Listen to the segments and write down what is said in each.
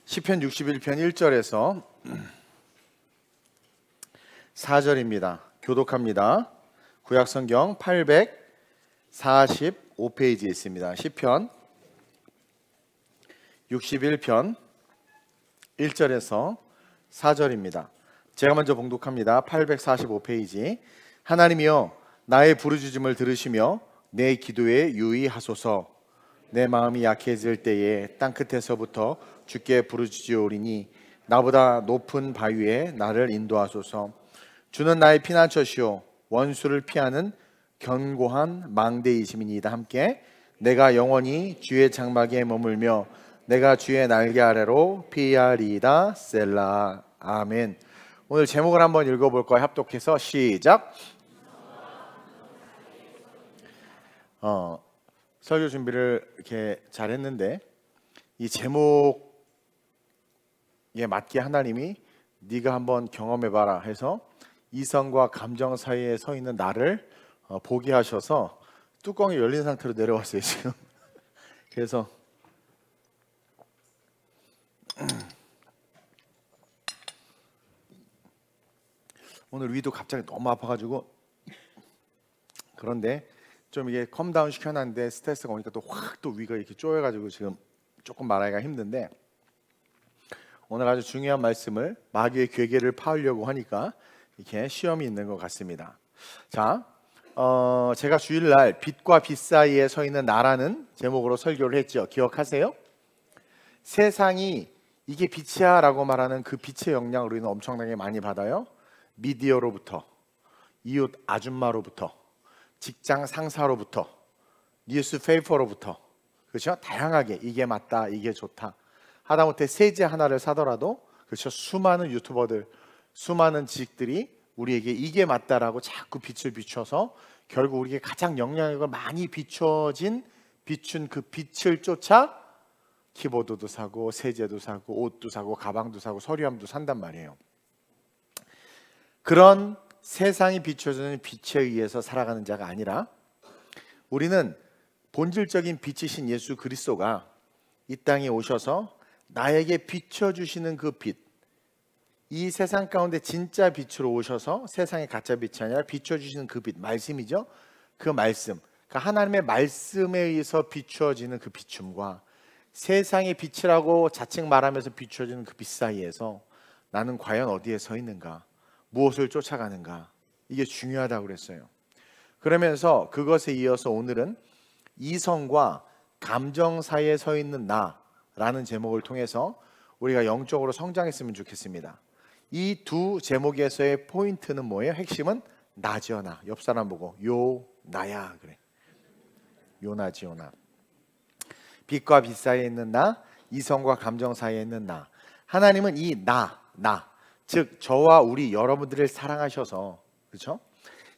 시편 61편 1절에서 4절입니다. 교독합니다. 구약성경 845페이지에 있습니다. 시편 61편 1절에서 4절입니다. 제가 먼저 봉독합니다. 845페이지. 하나님이여 나의 부르짖음을 들으시며 내 기도에 유의하소서. 내 마음이 약해질 때에 땅끝에서부터 주께 부르짖으오리니 나보다 높은 바위에 나를 인도하소서. 주는 나의 피난처시오 원수를 피하는 견고한 망대이심이니이다. 함께 내가 영원히 주의 장막에 머물며 내가 주의 날개 아래로 피하리이다. 셀라. 아멘. 오늘 제목을 한번 읽어볼까요? 합독해서 시작. 설교 준비를 이렇게 잘했는데 이 제목에 맞게 하나님이 네가 한번 경험해봐라 해서 이성과 감정 사이에 서 있는 나를 보게 하셔서 뚜껑이 열린 상태로 내려왔어요 지금. 그래서 오늘 위도 갑자기 너무 아파가지고, 그런데 좀 이게 컴다운 시켜놨는데 스트레스가 오니까 또 확 또 위가 이렇게 쪼여가지고 지금 조금 말하기가 힘든데, 오늘 아주 중요한 말씀을 마귀의 괴계를 파하려고 하니까 이렇게 시험이 있는 것 같습니다. 자, 제가 주일날 빛과 빛 사이에 서 있는 나라는 제목으로 설교를 했죠. 기억하세요? 세상이 이게 빛이야 라고 말하는 그 빛의 영향을 우리는 엄청나게 많이 받아요. 미디어로부터, 이웃 아줌마로부터, 직장 상사로부터, 뉴스페이퍼로부터, 그렇죠? 다양하게 이게 맞다, 이게 좋다. 하다못해 세제 하나를 사더라도, 그렇죠? 수많은 유튜버들, 수많은 지식들이 우리에게 이게 맞다라고 자꾸 빛을 비춰서 결국 우리에게 가장 영향력을 많이 비춘 그 빛을 쫓아 키보드도 사고 세제도 사고 옷도 사고 가방도 사고 서류함도 산단 말이에요. 그런 세상이 비춰주는 빛에 의해서 살아가는 자가 아니라 우리는 본질적인 빛이신 예수 그리스도가 이 땅에 오셔서 나에게 비춰주시는 그 빛, 이 세상 가운데 진짜 빛으로 오셔서 세상의 가짜 빛이 아니라 비춰주시는 그 빛, 말씀이죠. 그 말씀, 그러니까 하나님의 말씀에 의해서 비추어지는 그 비춤과 세상의 빛이라고 자칭 말하면서 비춰지는 그 빛 사이에서 나는 과연 어디에 서 있는가, 무엇을 쫓아가는가, 이게 중요하다고 그랬어요. 그러면서 그것에 이어서 오늘은 이성과 감정 사이에 서 있는 나라는 제목을 통해서 우리가 영적으로 성장했으면 좋겠습니다. 이 두 제목에서의 포인트는 뭐예요? 핵심은 나지요. 나. 옆 사람 보고 요 나야 그래. 요나지요 나. 빛과 빛 사이에 있는 나, 이성과 감정 사이에 있는 나. 하나님은 이 나, 즉 저와 우리 여러분들을 사랑하셔서, 그렇죠?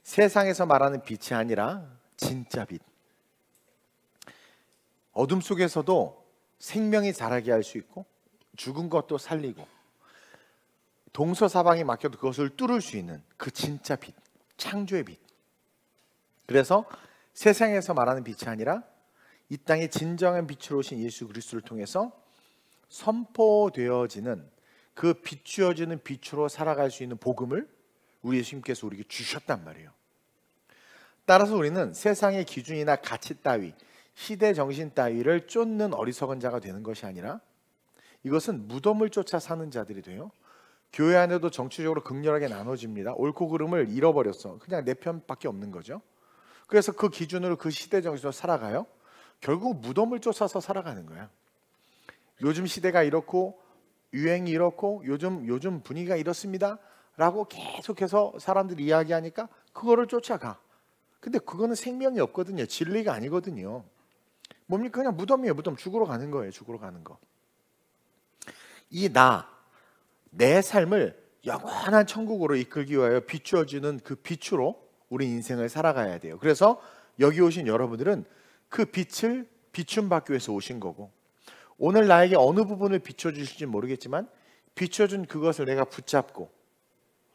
세상에서 말하는 빛이 아니라 진짜 빛, 어둠 속에서도 생명이 자라게 할 수 있고 죽은 것도 살리고 동서사방이 막혀도 그것을 뚫을 수 있는 그 진짜 빛, 창조의 빛. 그래서 세상에서 말하는 빛이 아니라 이 땅에 진정한 빛으로 오신 예수 그리스도를 통해서 선포되어지는 그 비추어지는 빛으로 살아갈 수 있는 복음을 우리 예수님께서 우리에게 주셨단 말이에요. 따라서 우리는 세상의 기준이나 가치 따위, 시대 정신 따위를 쫓는 어리석은 자가 되는 것이 아니라 이것은 무덤을 쫓아 사는 자들이 돼요. 교회 안에도 정치적으로 극렬하게 나눠집니다. 옳고 그름을 잃어버렸어. 그냥 내 편밖에 없는 거죠. 그래서 그 기준으로 그 시대 정신으로 살아가요. 결국 무덤을 쫓아서 살아가는 거야. 요즘 시대가 이렇고 유행이 이렇고 요즘 분위기가 이렇습니다 라고 계속해서 사람들이 이야기하니까 그거를 쫓아가. 근데 그거는 생명이 없거든요. 진리가 아니거든요. 뭡니까? 그냥 무덤이에요. 무덤. 죽으러 가는 거예요. 죽으러 가는 거. 이 내 삶을 영원한 천국으로 이끌기 위하여 비추어지는 그 빛으로 우리 인생을 살아가야 돼요. 그래서 여기 오신 여러분들은 그 빛을 비춤받기 위해서 오신 거고, 오늘 나에게 어느 부분을 비춰주실지 모르겠지만 비춰준 그것을 내가 붙잡고,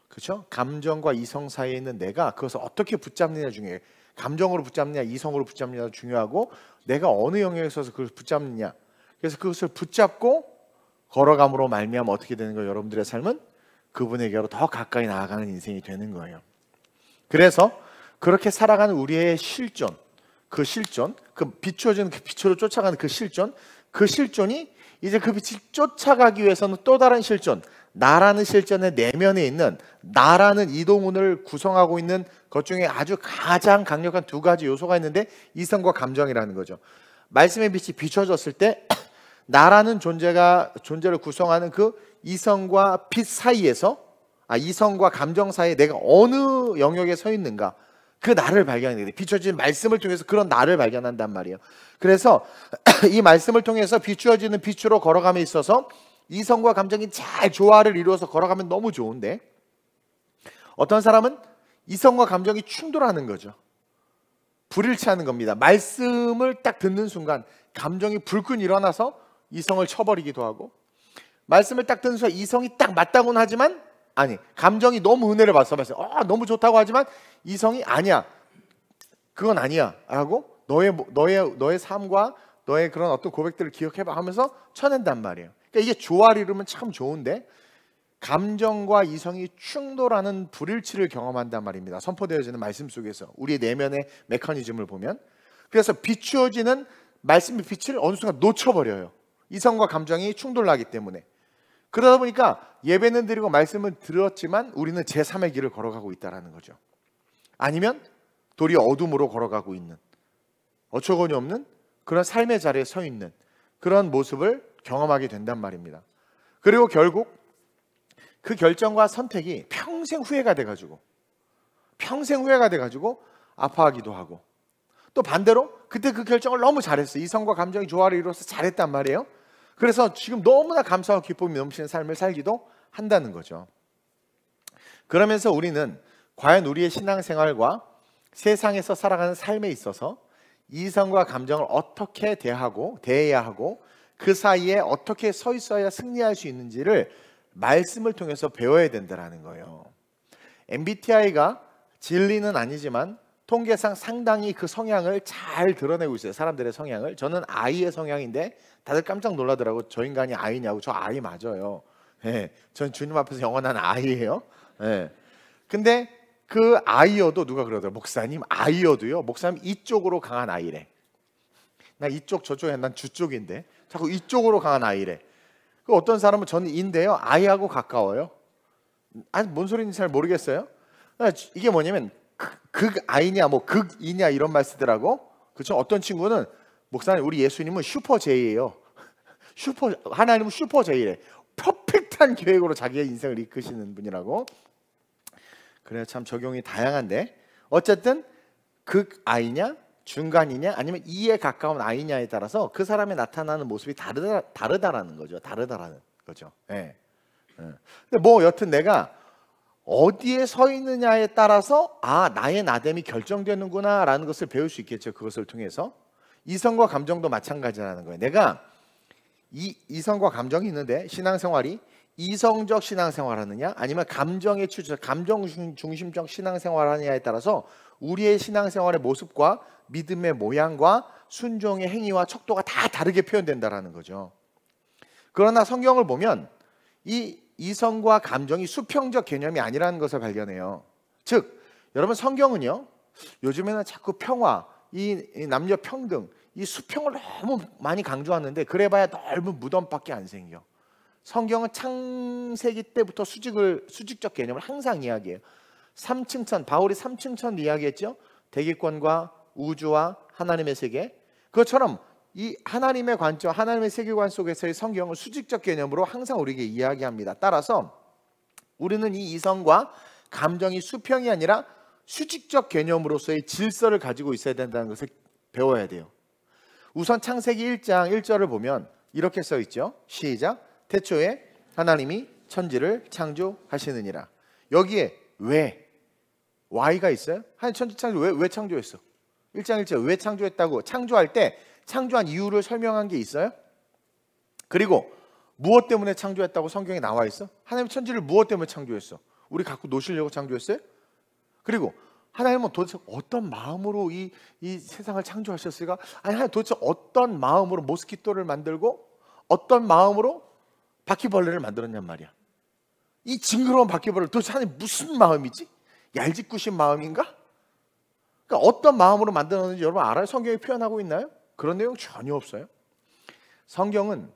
그렇죠? 감정과 이성 사이에 있는 내가 그것을 어떻게 붙잡느냐 중요해요. 감정으로 붙잡느냐 이성으로 붙잡느냐도 중요하고 내가 어느 영역에 있어서 그걸 붙잡느냐. 그래서 그것을 붙잡고 걸어감으로 말미암아 어떻게 되는 거예요? 여러분들의 삶은 그분에게로 더 가까이 나아가는 인생이 되는 거예요. 그래서 그렇게 살아가는 우리의 실존, 그 비추어지는 그 빛으로 쫓아가는 그 실존이 이제 그 빛을 쫓아가기 위해서는 또 다른 실존, 나라는 실존의 내면에 있는 나라는 이동훈을 구성하고 있는 것 중에 아주 가장 강력한 두 가지 요소가 있는데 이성과 감정이라는 거죠. 말씀의 빛이 비춰졌을 때 나라는 존재를 구성하는 그 이성과 빛 사이에서, 이성과 감정 사이에 내가 어느 영역에 서 있는가, 그 나를 발견하게 돼. 비춰진 말씀을 통해서 그런 나를 발견한단 말이에요. 그래서 이 말씀을 통해서 비추어지는 빛으로 걸어감에 있어서 이성과 감정이 잘 조화를 이루어서 걸어가면 너무 좋은데, 어떤 사람은 이성과 감정이 충돌하는 거죠. 불일치하는 겁니다. 말씀을 딱 듣는 순간 감정이 불끈 일어나서 이성을 쳐버리기도 하고, 말씀을 딱 듣는 순간 이성이 딱 맞다고는 하지만 감정이 너무 은혜를 받아서 너무 좋다고 하지만 이성이 아니야, 그건 아니야 하고 너의 삶과 너의 그런 어떤 고백들을 기억해봐 하면서 쳐낸단 말이에요. 그러니까 이게 조화를 이루면 참 좋은데 감정과 이성이 충돌하는 불일치를 경험한단 말입니다. 선포되어지는 말씀 속에서 우리의 내면의 메커니즘을 보면. 그래서 비추어지는 말씀의 빛을 어느 순간 놓쳐버려요. 이성과 감정이 충돌나기 때문에. 그러다 보니까 예배는 드리고 말씀은 들었지만 우리는 제3의 길을 걸어가고 있다는 거죠. 아니면 도리어 어둠으로 걸어가고 있는, 어처구니 없는 그런 삶의 자리에 서 있는 그런 모습을 경험하게 된단 말입니다. 그리고 결국 그 결정과 선택이 평생 후회가 돼가지고 아파하기도 하고, 또 반대로 그때 그 결정을 너무 잘했어. 이성과 감정이 조화를 이루어서 잘했단 말이에요. 그래서 지금 너무나 감사와 기쁨이 넘치는 삶을 살기도 한다는 거죠. 그러면서 우리는 과연 우리의 신앙생활과 세상에서 살아가는 삶에 있어서 이성과 감정을 어떻게 대해야 하고 그 사이에 어떻게 서 있어야 승리할 수 있는지를 말씀을 통해서 배워야 된다는 거예요. MBTI가 진리는 아니지만 통계상 상당히 그 성향을 잘 드러내고 있어요. 사람들의 성향을. 저는 I의 성향인데 다들 깜짝 놀라더라고. 저 인간이 I냐고. 저 I 맞아요. 전 주님 앞에서 영원한 I예요. 근데 그 I여도 누가 그러더라고요. 목사님 I여도요, 목사님 이쪽으로 강한 I래. 나 이쪽 저쪽에, 난 주쪽인데 자꾸 이쪽으로 강한 I래. 그 어떤 사람은 저는 In데요, I하고 가까워요. 뭔 소리인지 잘 모르겠어요. 이게 뭐냐면 극 I냐 뭐 극이냐 이런 말 쓰더라고. 그렇죠? 어떤 친구는 목사님 우리 예수님은 슈퍼 J예요. 하나님은 슈퍼 J래. 퍼펙트한 계획으로 자기의 인생을 이끄시는 분이라고. 그래, 참 적용이 다양한데 어쨌든 극 I냐 중간이냐 아니면 E에 가까운 I냐에 따라서 그 사람의 나타나는 모습이 다르다라는 거죠. 다르다라는 거죠. 근데 뭐 여튼 내가 어디에 서 있느냐에 따라서 나의 나됨이 결정되는구나 라는 것을 배울 수 있겠죠. 그것을 통해서. 이성과 감정도 마찬가지라는 거예요. 내가 이성과 감정이 있는데 신앙생활이 이성적 신앙생활 하느냐 아니면 감정 중심적 신앙생활 하느냐에 따라서 우리의 신앙생활의 모습과 믿음의 모양과 순종의 행위와 척도가 다 다르게 표현된다는 거죠. 그러나 성경을 보면 이 이성과 감정이 수평적 개념이 아니라는 것을 발견해요. 즉 여러분, 성경은요 요즘에는 자꾸 평화, 이 남녀 평등, 이 수평을 너무 많이 강조하는데 그래봐야 넓은 무덤밖에 안 생겨. 성경은 창세기 때부터 수직적 개념을 항상 이야기해요. 3층천, 바울이 3층천 이야기했죠. 대기권과 우주와 하나님의 세계. 그것처럼 이 하나님의 관점, 하나님의 세계관 속에서의 성경을 수직적 개념으로 항상 우리에게 이야기합니다. 따라서 우리는 이 이성과 감정이 수평이 아니라 수직적 개념으로서의 질서를 가지고 있어야 된다는 것을 배워야 돼요. 우선 창세기 1장 1절을 보면 이렇게 써 있죠. 시작. 태초에 하나님이 천지를 창조하시느니라. 여기에 왜? Y가 있어요? 하나님 천지 창조 왜 창조했어? 1장 1절 왜 창조했다고? 창조할 때 창조한 이유를 설명한 게 있어요? 그리고 무엇 때문에 창조했다고 성경에 나와 있어? 하나님 천지를 무엇 때문에 창조했어? 우리 갖고 노시려고 창조했어요? 그리고 하나님은 도대체 어떤 마음으로 이 세상을 창조하셨을까? 아니, 하나님 도대체 어떤 마음으로 모스키토를 만들고 어떤 마음으로 바퀴벌레를 만들었냔 말이야. 이 징그러운 바퀴벌레 도대체 하나님 무슨 마음이지? 얄짓구신 마음인가? 그러니까 어떤 마음으로 만들었는지 여러분 알아요? 성경이 표현하고 있나요? 그런 내용 전혀 없어요. 성경은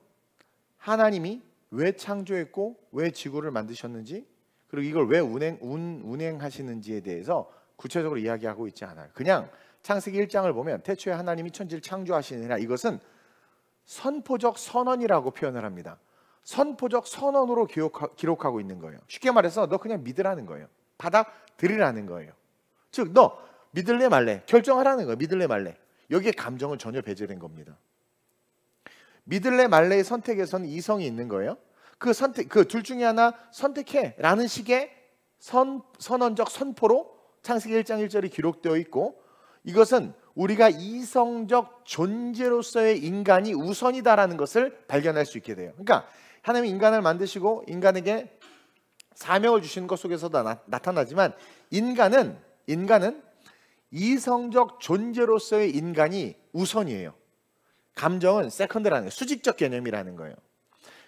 하나님이 왜 창조했고 왜 지구를 만드셨는지 그리고 이걸 왜 운행하시는지에 대해서 구체적으로 이야기하고 있지 않아요. 그냥 창세기 1장을 보면 태초에 하나님이 천지를 창조하시느라 이것은 선포적 선언이라고 표현을 합니다. 선포적 선언으로 기록하고 있는 거예요. 쉽게 말해서 너 그냥 믿으라는 거예요. 받아들이라는 거예요. 즉 너 믿을래 말래 결정하라는 거예요. 믿을래 말래. 여기에 감정은 전혀 배제된 겁니다. 믿을래 말래의 선택에서는 이성이 있는 거예요. 그 선택, 그 둘 중에 하나 선택해라는 식의 선언적 선포로 창세기 1장 1절이 기록되어 있고 이것은 우리가 이성적 존재로서의 인간이 우선이다라는 것을 발견할 수 있게 돼요. 그러니까 하나님이 인간을 만드시고 인간에게 사명을 주시는 것 속에서도 나타나지만 인간은 이성적 존재로서의 인간이 우선이에요. 감정은 세컨드라는 거예요. 수직적 개념이라는 거예요.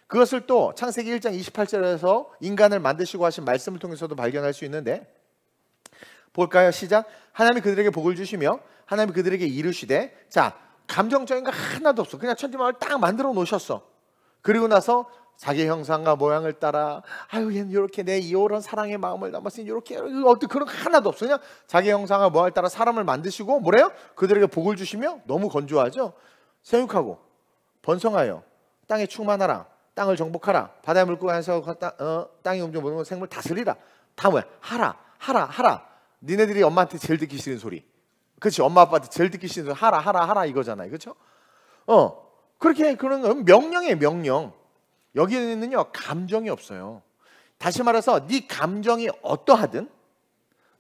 그것을 또 창세기 1장 28절에서 인간을 만드시고 하신 말씀을 통해서도 발견할 수 있는데 볼까요? 시작. 하나님이 그들에게 복을 주시며 하나님이 그들에게 이르시되 자 감정적인 거 하나도 없어. 그냥 천지만을 딱 만들어 놓으셨어. 그리고 나서 자기 형상과 모양을 따라 아유 얘는 이렇게 내 이런 사랑의 마음을 담았으니 이렇게 어떤 그런 거 하나도 없어. 그냥 자기 형상과 모양을 따라 사람을 만드시고 뭐래요? 그들에게 복을 주시며 너무 건조하죠. 생육하고 번성하여 땅에 충만하라. 땅을 정복하라. 바다의 물고기에서 땅의 움직임 모든 생물 다스리라. 다 뭐야? 하라. 니네들이 엄마한테 제일 듣기 싫은 소리. 그렇지? 엄마 아빠한테 제일 듣기 싫은 소리. 하라 이거잖아요. 그렇죠? 그렇게 그런 건 명령이에요. 명령. 여기에는요 감정이 없어요. 다시 말해서 네 감정이 어떠하든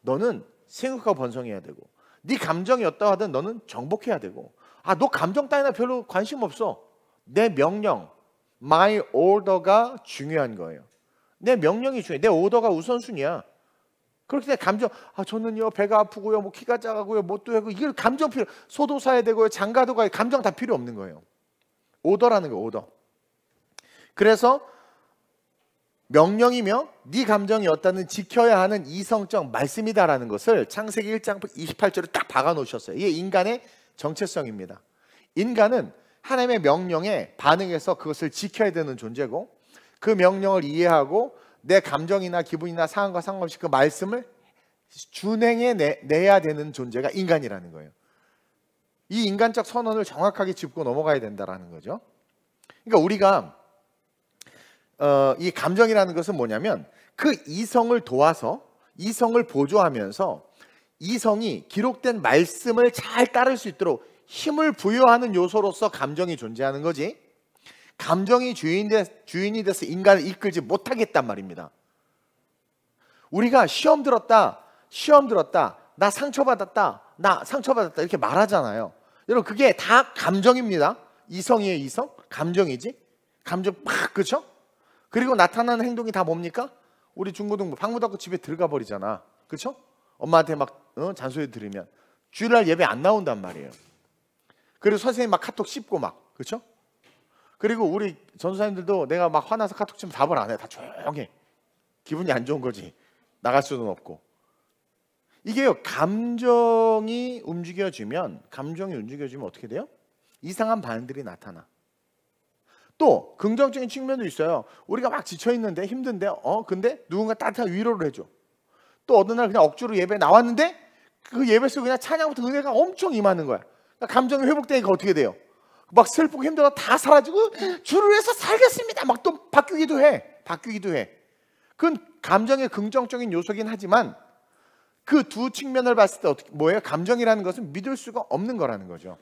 너는 생육하고 번성해야 되고 네 감정이 어떠하든 너는 정복해야 되고 너 감정 따위나 별로 관심 없어. 내 명령 My order가 중요한 거예요. 내 명령이 중요해. 내 오더가 우선순위야. 그렇기 때문에 감정 저는요 배가 아프고요 뭐 키가 작아고요 뭣도 하고 이게 감정 필요 소도 사야 되고요 장가도 가야 감정 다 필요 없는 거예요. 오더라는 거예요. 오더. 그래서 명령이며 네 감정이 어떠는 지켜야 하는 이성적 말씀이다라는 것을 창세기 1장 28절에 딱 박아 놓으셨어요. 이게 인간의 정체성입니다. 인간은 하나님의 명령에 반응해서 그것을 지켜야 되는 존재고 그 명령을 이해하고 내 감정이나 기분이나 상황과 상관없이 그 말씀을 준행해 내야 되는 존재가 인간이라는 거예요. 이 인간적 선언을 정확하게 짚고 넘어가야 된다는 거죠. 그러니까 우리가 이 감정이라는 것은 뭐냐면 그 이성을 도와서 이성을 보조하면서 이성이 기록된 말씀을 잘 따를 수 있도록 힘을 부여하는 요소로서 감정이 존재하는 거지 감정이 주인이 돼서 인간을 이끌지 못하겠단 말입니다. 우리가 시험 들었다 나 상처받았다 이렇게 말하잖아요. 여러분 그게 다 감정입니다. 이성이에요. 이성? 감정이지. 감정 막 그렇죠? 그리고 나타나는 행동이 다 뭡니까? 우리 중고등부 방문 닫고 집에 들어가 버리잖아. 그렇죠? 엄마한테 막 잔소리 들으면 주일날 예배 안 나온단 말이에요. 그리고 선생님 막 카톡 씹고 막 그렇죠? 그리고 우리 전도사님들도 내가 막 화나서 카톡 치면 답을 안 해. 다 조용해. 기분이 안 좋은 거지. 나갈 수는 없고. 이게요 감정이 움직여지면 어떻게 돼요? 이상한 반응들이 나타나. 또 긍정적인 측면도 있어요. 우리가 막 지쳐있는데 힘든데 근데 누군가 따뜻한 위로를 해줘. 또 어느 날 그냥 억지로 예배 나왔는데 그 예배 속에 그냥 찬양부터 은혜가 엄청 임하는 거야. 그러니까 감정이 회복되니까 어떻게 돼요? 막 슬프고 힘들어 다 사라지고 주를 위해서 살겠습니다. 막 또 바뀌기도 해. 그건 감정의 긍정적인 요소긴 하지만 그 두 측면을 봤을 때 뭐예요? 감정이라는 것은 믿을 수가 없는 거라는 거죠.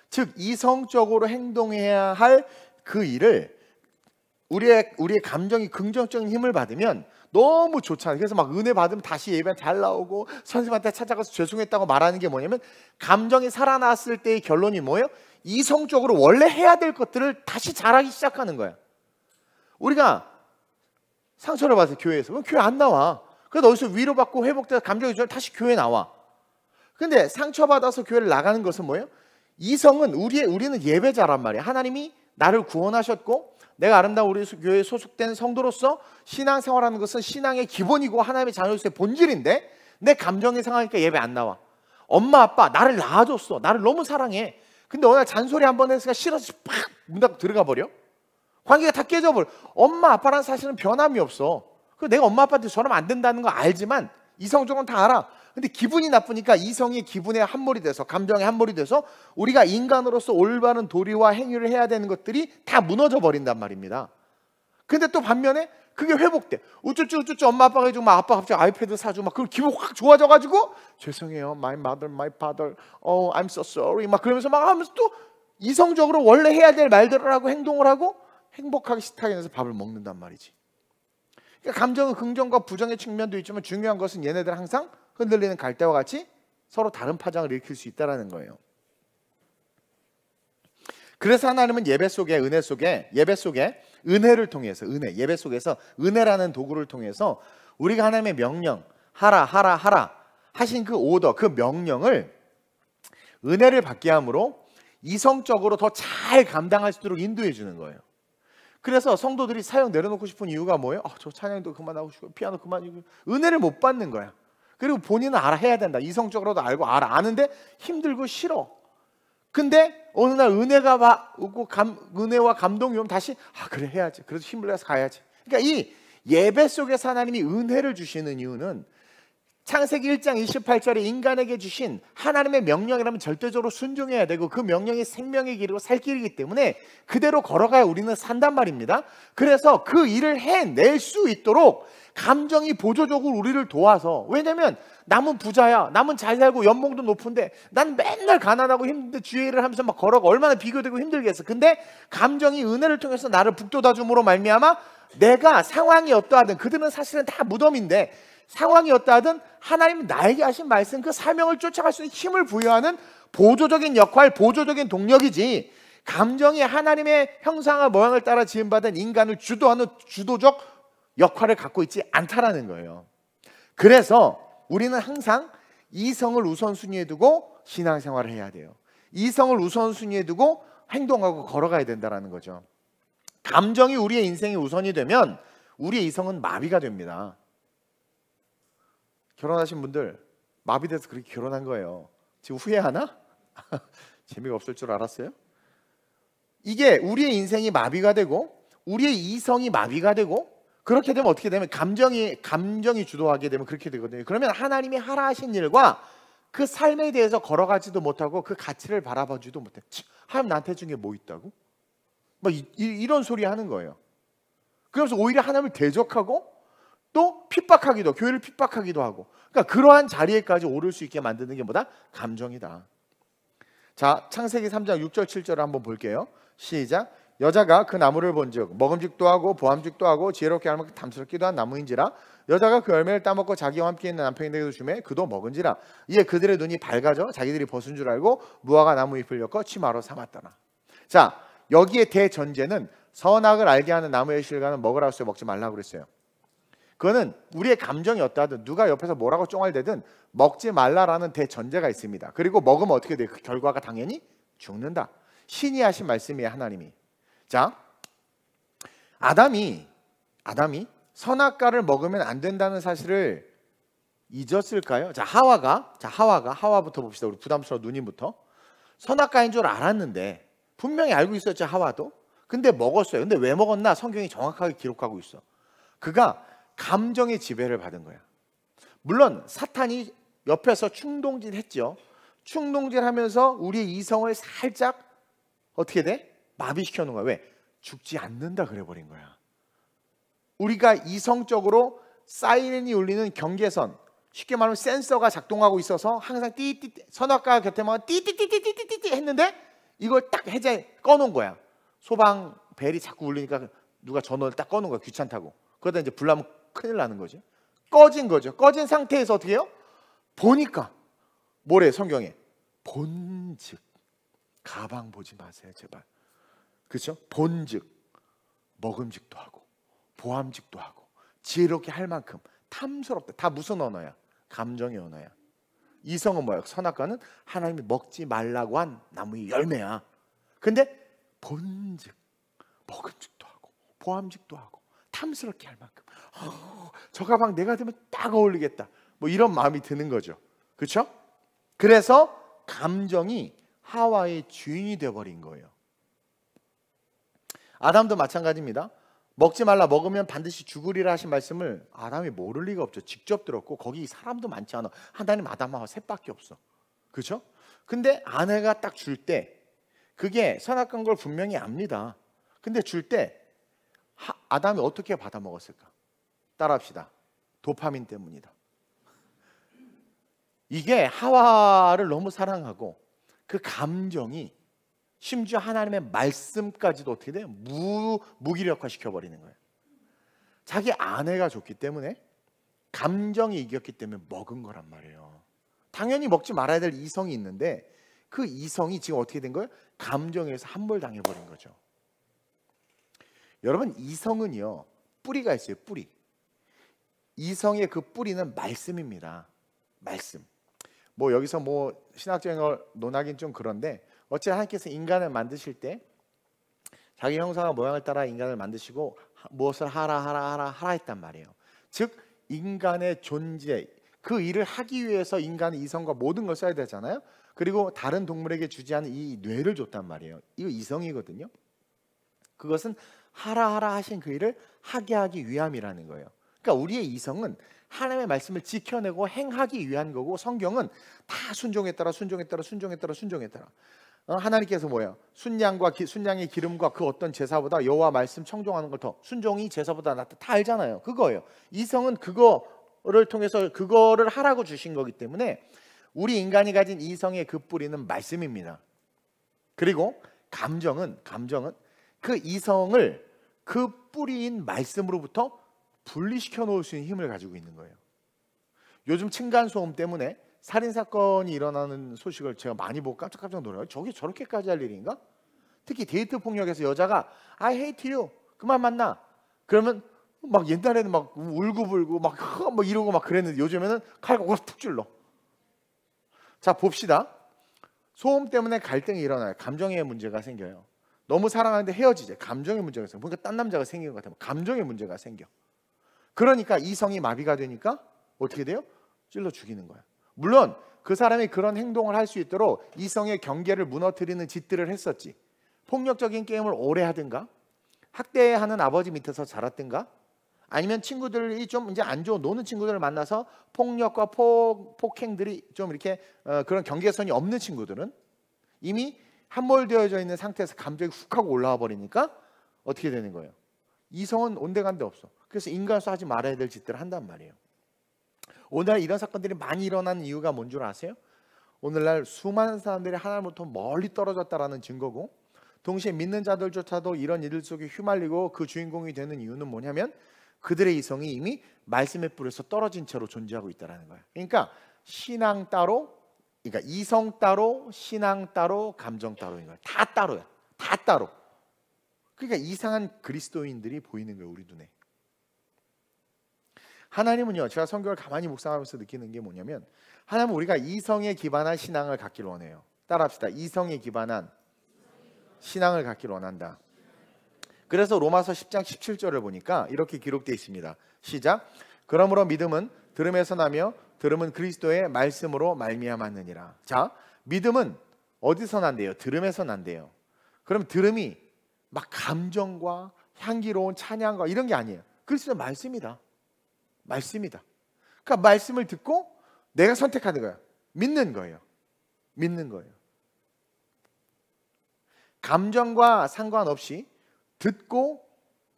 즉 이성적으로 행동해야 할 그 일을 우리의 감정이 긍정적인 힘을 받으면 너무 좋잖아요. 그래서 막 은혜 받으면 다시 예배 잘 나오고 선생님한테 찾아가서 죄송했다고 말하는 게 뭐냐면 감정이 살아났을 때의 결론이 뭐예요? 이성적으로 원래 해야 될 것들을 다시 잘하기 시작하는 거야. 우리가 상처를 받아서 교회에서 그럼 교회 안 나와. 그래서 어디서 위로받고 회복돼서 감정이 좋아서 다시 교회 나와. 근데 상처받아서 교회를 나가는 것은 뭐예요? 이성은 우리는 예배자란 말이야. 하나님이 나를 구원하셨고 내가 아름다운 우리 교회에 소속된 성도로서 신앙생활하는 것은 신앙의 기본이고 하나님의 자녀로서의 본질인데 내 감정이 상하니까 예배 안 나와. 엄마 아빠 나를 낳아줬어. 나를 너무 사랑해. 근데 어느 날 잔소리 한 번 해서 싫어서 팍 문 닫고 들어가 버려. 관계가 다 깨져버려. 엄마 아빠란 사실은 변함이 없어. 내가 엄마 아빠한테 저러면 안 된다는 거 알지만 이성적으로는 다 알아. 근데 기분이 나쁘니까 이성이 기분에 함몰이 돼서 감정에 함몰이 돼서 우리가 인간으로서 올바른 도리와 행위를 해야 되는 것들이 다 무너져 버린단 말입니다. 근데 또 반면에 그게 회복돼. 우쭈쭈 엄마 아빠가 해주고 막 아빠 갑자기 아이패드 사주고 막 그럼 기분 확 좋아져가지고 죄송해요 my mother my father I'm so sorry 막 그러면서 막 하면서 또 이성적으로 원래 해야 될 말들을 하고 행동을 하고 행복하게 식탁에 내서 밥을 먹는단 말이지. 그러니까 감정은 긍정과 부정의 측면도 있지만 중요한 것은 얘네들 항상 흔들리는 갈대와 같이 서로 다른 파장을 일으킬 수 있다는 거예요. 그래서 하나님은 예배 속에 은혜를 통해서 예배 속에서 은혜라는 도구를 통해서 우리가 하나님의 명령 하라 하신 그 오더 그 명령을 은혜를 받게 함으로 이성적으로 더 잘 감당할 수 있도록 인도해 주는 거예요. 그래서 성도들이 사역 내려놓고 싶은 이유가 뭐예요? 저 찬양도 그만하고 싶고 피아노 그만이고 은혜를 못 받는 거야. 그리고 본인은 알아 해야 된다. 이성적으로도 알고 아는데 힘들고 싫어. 근데 어느 날 은혜가 오고 은혜와 감동이 오면 다시 그래 해야지. 그래서 힘을 내서 가야지. 그러니까 이 예배 속에서 하나님이 은혜를 주시는 이유는 창세기 1장 28절에 인간에게 주신 하나님의 명령이라면 절대적으로 순종해야 되고 그 명령이 생명의 길이고 살 길이기 때문에 그대로 걸어가야 우리는 산단 말입니다. 그래서 그 일을 해낼 수 있도록 감정이 보조적으로 우리를 도와서 왜냐면 남은 부자야 남은 잘 살고 연봉도 높은데 난 맨날 가난하고 힘든데 주의 일을 하면서 막 걸어가 얼마나 비교되고 힘들겠어. 근데 감정이 은혜를 통해서 나를 북돋아줌으로 말미암아 내가 상황이 어떠하든 그들은 사실은 다 무덤인데 상황이 어떠하든 하나님 나에게 하신 말씀 그 사명을 쫓아갈 수 있는 힘을 부여하는 보조적인 역할 보조적인 동력이지 감정이 하나님의 형상과 모양을 따라 지음받은 인간을 주도하는 주도적 역할을 갖고 있지 않다라는 거예요. 그래서 우리는 항상 이성을 우선순위에 두고 신앙생활을 해야 돼요. 이성을 우선순위에 두고 행동하고 걸어가야 된다는 거죠. 감정이 우리의 인생의 우선이 되면 우리의 이성은 마비가 됩니다. 결혼하신 분들 마비돼서 그렇게 결혼한 거예요. 지금 후회하나? 재미가 없을 줄 알았어요? 이게 우리의 인생이 마비가 되고 우리의 이성이 마비가 되고 그렇게 되면 어떻게 되면 감정이 주도하게 되면 그렇게 되거든요. 그러면 하나님이 하라 하신 일과 그 삶에 대해서 걸어가지도 못하고 그 가치를 바라보지도 못해. 하나님 나한테 준 게 뭐 있다고? 막 이런 소리 하는 거예요. 그래서 오히려 하나님을 대적하고 또 핍박하기도 교회를 핍박하기도 하고 그러니까 그러한 자리에까지 오를 수 있게 만드는 게 뭐다? 감정이다. 자 창세기 3장 6절 7절을 한번 볼게요. 시작. 여자가 그 나무를 본즉 먹음직도 하고 보암직도 하고 지혜롭게 하면 탐스럽기도 한 나무인지라 여자가 그 열매를 따먹고 자기와 함께 있는 남편에게도 주매 그도 먹은지라 이에 그들의 눈이 밝아져 자기들이 벗은 줄 알고 무화과 나무 잎을 엮어 치마로 삼았더라. 자 여기에 대전제는 선악을 알게 하는 나무의 실과는 먹으라고 했어요? 먹지 말라고 그랬어요? 그거는 우리의 감정이 어떠하든 누가 옆에서 뭐라고 쫑알대든 먹지 말라라는 대전제가 있습니다. 그리고 먹으면 어떻게 돼요? 그 결과가 당연히 죽는다. 신이 하신 말씀이에요. 하나님이. 자, 아담이 선악과를 먹으면 안 된다는 사실을 잊었을까요? 자, 하와부터 봅시다. 우리 부담스러운 누님부터. 선악과인 줄 알았는데 분명히 알고 있었죠. 하와도. 근데 먹었어요. 근데 왜 먹었나? 성경이 정확하게 기록하고 있어. 그가 감정의 지배를 받은 거야. 물론 사탄이 옆에서 충동질 했죠. 충동질 하면서 우리의 이성을 살짝 어떻게 돼? 마비시켜 놓은 거야. 왜? 죽지 않는다 그래 버린 거야. 우리가 이성적으로 사이렌이 울리는 경계선, 쉽게 말하면 센서가 작동하고 있어서 항상 띠띠 선악과 곁에만 띠띠띠띠띠띠띠 했는데 이걸 딱 해제 꺼놓은 거야. 소방 벨이 자꾸 울리니까 누가 전원을 딱 꺼놓은 거야. 귀찮다고. 그러다 이제 불나면 큰일 나는 거죠. 꺼진 거죠. 꺼진 상태에서 어떻게 해요? 보니까 뭐래 성경에? 본즉 가방 보지 마세요 제발. 그렇죠? 본즉 먹음직도 하고 보암직도 하고 지혜롭게 할 만큼 탐스럽다. 다 무슨 언어야? 감정의 언어야. 이성은 뭐야? 선악과는 하나님이 먹지 말라고 한 나무의 열매야. 근데 본즉 먹음직도 하고 보암직도 하고 탐스럽게 할 만큼 저 가방 내가 들면 딱 어울리겠다, 뭐 이런 마음이 드는 거죠. 그렇죠? 그래서 감정이 하와의 주인이 되어버린 거예요. 아담도 마찬가지입니다. 먹지 말라, 먹으면 반드시 죽으리라 하신 말씀을 아담이 모를 리가 없죠. 직접 들었고 거기 사람도 많지 않아. 하나님 아담하고 셋밖에 없어. 그렇죠? 근데 아내가 딱 줄 때 그게 선악과인 걸 분명히 압니다. 근데 줄 때 아담이 어떻게 받아 먹었을까? 따라합시다. 도파민 때문이다. 이게 하와를 너무 사랑하고 그 감정이 심지어 하나님의 말씀까지도 어떻게 돼요? 무기력화 시켜버리는 거예요. 자기 아내가 줬기 때문에, 감정이 이겼기 때문에 먹은 거란 말이에요. 당연히 먹지 말아야 될 이성이 있는데 그 이성이 지금 어떻게 된 거예요? 감정에 의해서 함몰당해버린 거죠. 여러분, 이성은요 뿌리가 있어요. 뿌리. 이성의 그 뿌리는 말씀입니다. 말씀. 뭐 여기서 뭐 신학적인 걸 논하긴 좀 그런데, 어째 하나님께서 인간을 만드실 때 자기 형상과 모양을 따라 인간을 만드시고 무엇을 하라 했단 말이에요. 즉 인간의 존재, 그 일을 하기 위해서 인간은 이성과 모든 걸 써야 되잖아요. 그리고 다른 동물에게 주지 않은 이 뇌를 줬단 말이에요. 이거 이성이거든요. 그것은 하라 하신 그 일을 하게 하기 위함이라는 거예요. 그러니까 우리의 이성은 하나님의 말씀을 지켜내고 행하기 위한 거고, 성경은 다 순종에 따라 하나님께서 뭐예요? 순양의 기름과 그 어떤 제사보다 여호와 말씀 청종하는 걸 더, 순종이 제사보다 낫다, 다 알잖아요. 그거예요. 이성은 그거를 통해서 그거를 하라고 주신 거기 때문에 우리 인간이 가진 이성의 그 뿌리는 말씀입니다. 그리고 감정은 그 이성을 그 뿌리인 말씀으로부터 분리시켜 놓을 수 있는 힘을 가지고 있는 거예요. 요즘 층간소음 때문에 살인사건이 일어나는 소식을 제가 많이 보고 깜짝깜짝 놀라요. 저게 저렇게까지 할 일인가? 특히 데이트 폭력에서 여자가 I hate you, 그만 만나. 그러면 막 옛날에는 막 울고불고 막 이러고 막 그랬는데 요즘에는 칼과 툭 찔러. 자, 봅시다. 소음 때문에 갈등이 일어나요. 감정의 문제가 생겨요. 너무 사랑하는데 헤어지죠. 감정의 문제가 생겨. 그러니까 딴 남자가 생긴 것 같아요. 감정의 문제가 생겨. 그러니까 이성이 마비가 되니까 어떻게 돼요? 찔러 죽이는 거야. 물론 그 사람이 그런 행동을 할 수 있도록 이성의 경계를 무너뜨리는 짓들을 했었지. 폭력적인 게임을 오래 하든가, 학대하는 아버지 밑에서 자랐든가, 아니면 친구들이 좀 이제 안 좋은 노는 친구들을 만나서 폭력과 폭행들이 좀 이렇게 그런 경계선이 없는 친구들은 이미 함몰되어져 있는 상태에서 감정이 훅 하고 올라와 버리니까 어떻게 되는 거예요? 이성은 온데간데 없어. 그래서 인간수 하지 말아야 될 짓들을 한단 말이에요. 오늘날 이런 사건들이 많이 일어나는 이유가 뭔 줄 아세요? 오늘날 수많은 사람들이 하나님으로부터 멀리 떨어졌다라는 증거고, 동시에 믿는 자들조차도 이런 일들 속에 휘말리고 그 주인공이 되는 이유는 뭐냐면 그들의 이성이 이미 말씀의 뿔에서 떨어진 채로 존재하고 있다는 거예요. 그러니까 신앙 따로, 그러니까 이성 따로, 신앙 따로, 감정 따로인 거예요. 다 따로야. 다 따로. 그러니까 이상한 그리스도인들이 보이는 거예요, 우리 눈에. 하나님은요, 제가 성경을 가만히 묵상하면서 느끼는 게 뭐냐면, 하나님은 우리가 이성에 기반한 신앙을 갖기를 원해요. 따라합시다. 이성에 기반한 신앙을 갖기를 원한다. 그래서 로마서 10장 17절을 보니까 이렇게 기록되어 있습니다. 시작. 그러므로 믿음은 들음에서 나며 들음은 그리스도의 말씀으로 말미암았느니라. 자, 믿음은 어디서 난대요? 들음에서 난대요. 그럼 들음이 막 감정과 향기로운 찬양과 이런 게 아니에요. 그리스도의 말씀이다. 말씀이다. 그러니까 말씀을 듣고 내가 선택하는 거야. 믿는 거예요. 믿는 거예요. 감정과 상관없이 듣고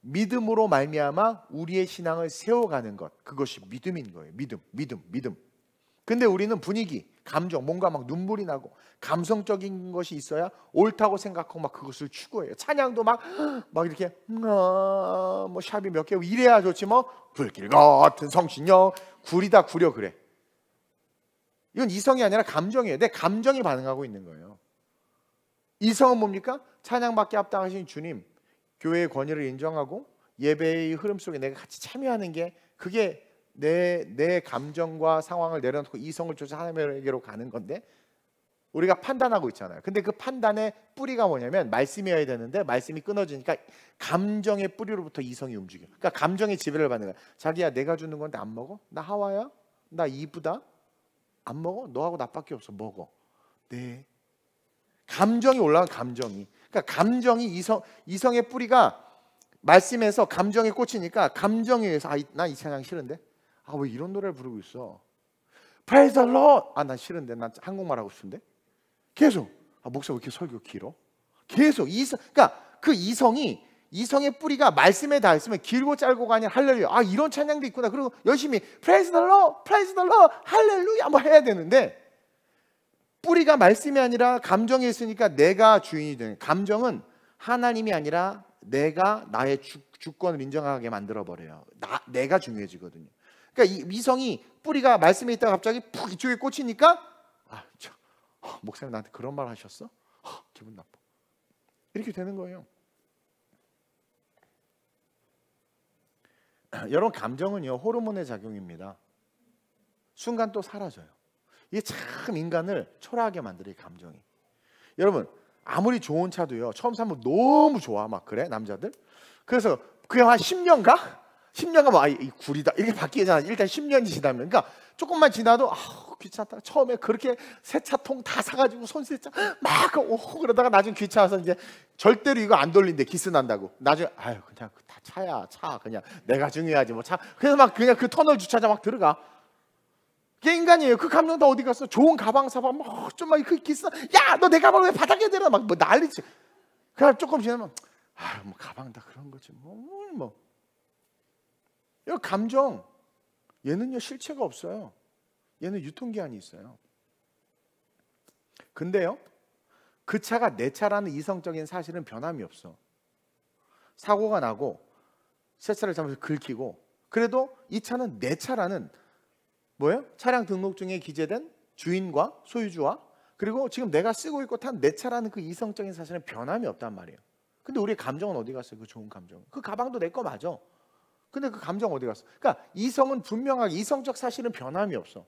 믿음으로 말미암아 우리의 신앙을 세워가는 것, 그것이 믿음인 거예요. 믿음. 근데 우리는 분위기, 감정, 뭔가 막 눈물이 나고 감성적인 것이 있어야 옳다고 생각하고 막 그것을 추구해요. 찬양도 막 이렇게 뭐 샵이 몇 개 이래야 좋지, 뭐 불길 같은 성신여 구리다 구려 그래. 이건 이성이 아니라 감정이에요. 내 감정이 반응하고 있는 거예요. 이성은 뭡니까? 찬양받게 합당하신 주님, 교회의 권위를 인정하고 예배의 흐름 속에 내가 같이 참여하는 게, 그게 내 감정과 상황을 내려놓고 이성을 쫓아 하나님에게로 가는 건데 우리가 판단하고 있잖아요. 근데 그 판단의 뿌리가 뭐냐면 말씀이어야 되는데 말씀이 끊어지니까 감정의 뿌리로부터 이성이 움직여. 그러니까 감정의 지배를 받는 거야. 자기야, 내가 주는 건데 안 먹어? 나 하와야? 나 이쁘다? 안 먹어? 너하고 나밖에 없어. 먹어. 네. 감정이 올라간 감정이. 그러니까 감정이 이성의 뿌리가 말씀에서 감정에 꽂히니까 감정에 의해서 난 이 찬양 싫은데? 왜 이런 노래를 부르고 있어? Praise the Lord. 난 싫은데. 난 한국말 하고 싶은데. 계속 목사 왜 이렇게 설교 길어? 계속 그러니까 그 이성의 뿌리가 말씀에 닿아 있으면 길고 짧고가 아니라 할렐루야. 이런 찬양도 있구나. 그리고 열심히 Praise the Lord, Praise the Lord, 할렐루야 뭐 해야 되는데 뿌리가 말씀이 아니라 감정에 있으니까 내가 주인이 되는. 감정은 하나님이 아니라 내가 나의 주권을 인정하게 만들어 버려요. 내가 중요해지거든요. 그러니까 이 이성이 뿌리가 말씀에 있다가 갑자기 푹 이쪽에 꽂히니까 목사님 나한테 그런 말 하셨어? 기분 나빠. 이렇게 되는 거예요. 여러분, 감정은요 호르몬의 작용입니다. 순간 또 사라져요. 이게 참 인간을 초라하게 만들어요, 감정이. 여러분, 아무리 좋은 차도요 처음 사면 너무 좋아. 막 그래 남자들. 그래서 그냥 한 10년 가? 10년 가면 이 구리다 이렇게 바뀌잖아. 일단 10년이 지나면. 그러니까 조금만 지나도 귀찮다. 처음에 그렇게 세차통 다 사가지고 손세차 막 그러다가 나중에 귀찮아서 이제 절대로 이거 안 돌린대. 기스 난다고. 나중에 그냥 다 차야. 차 그냥 내가 중요하지 뭐 차. 그래서 막 그냥 그 터널 주차장 막 들어가. 그게 인간이에요. 그 감정 다 어디 갔어? 좋은 가방 사봐. 좀 막 그 기스. 야, 너 내 가방 왜 바닥에 대라? 막 뭐 난리지. 그냥 조금 지나면 뭐 가방 다 그런 거지. 뭐. 이 감정 얘는요 실체가 없어요. 얘는 유통기한이 있어요. 근데요 그 차가 내 차라는 이성적인 사실은 변함이 없어. 사고가 나고 세차를 잘못해서 긁히고 그래도 이 차는 내 차라는 뭐예요? 차량 등록증에 기재된 주인과 소유주와 그리고 지금 내가 쓰고 있고 탄 내 차라는 그 이성적인 사실은 변함이 없단 말이에요. 근데 우리의 감정은 어디 갔어요? 그 좋은 감정. 그 가방도 내 거 맞아. 근데 그 감정 어디 갔어? 그러니까 이성은 분명하게 이성적 사실은 변함이 없어.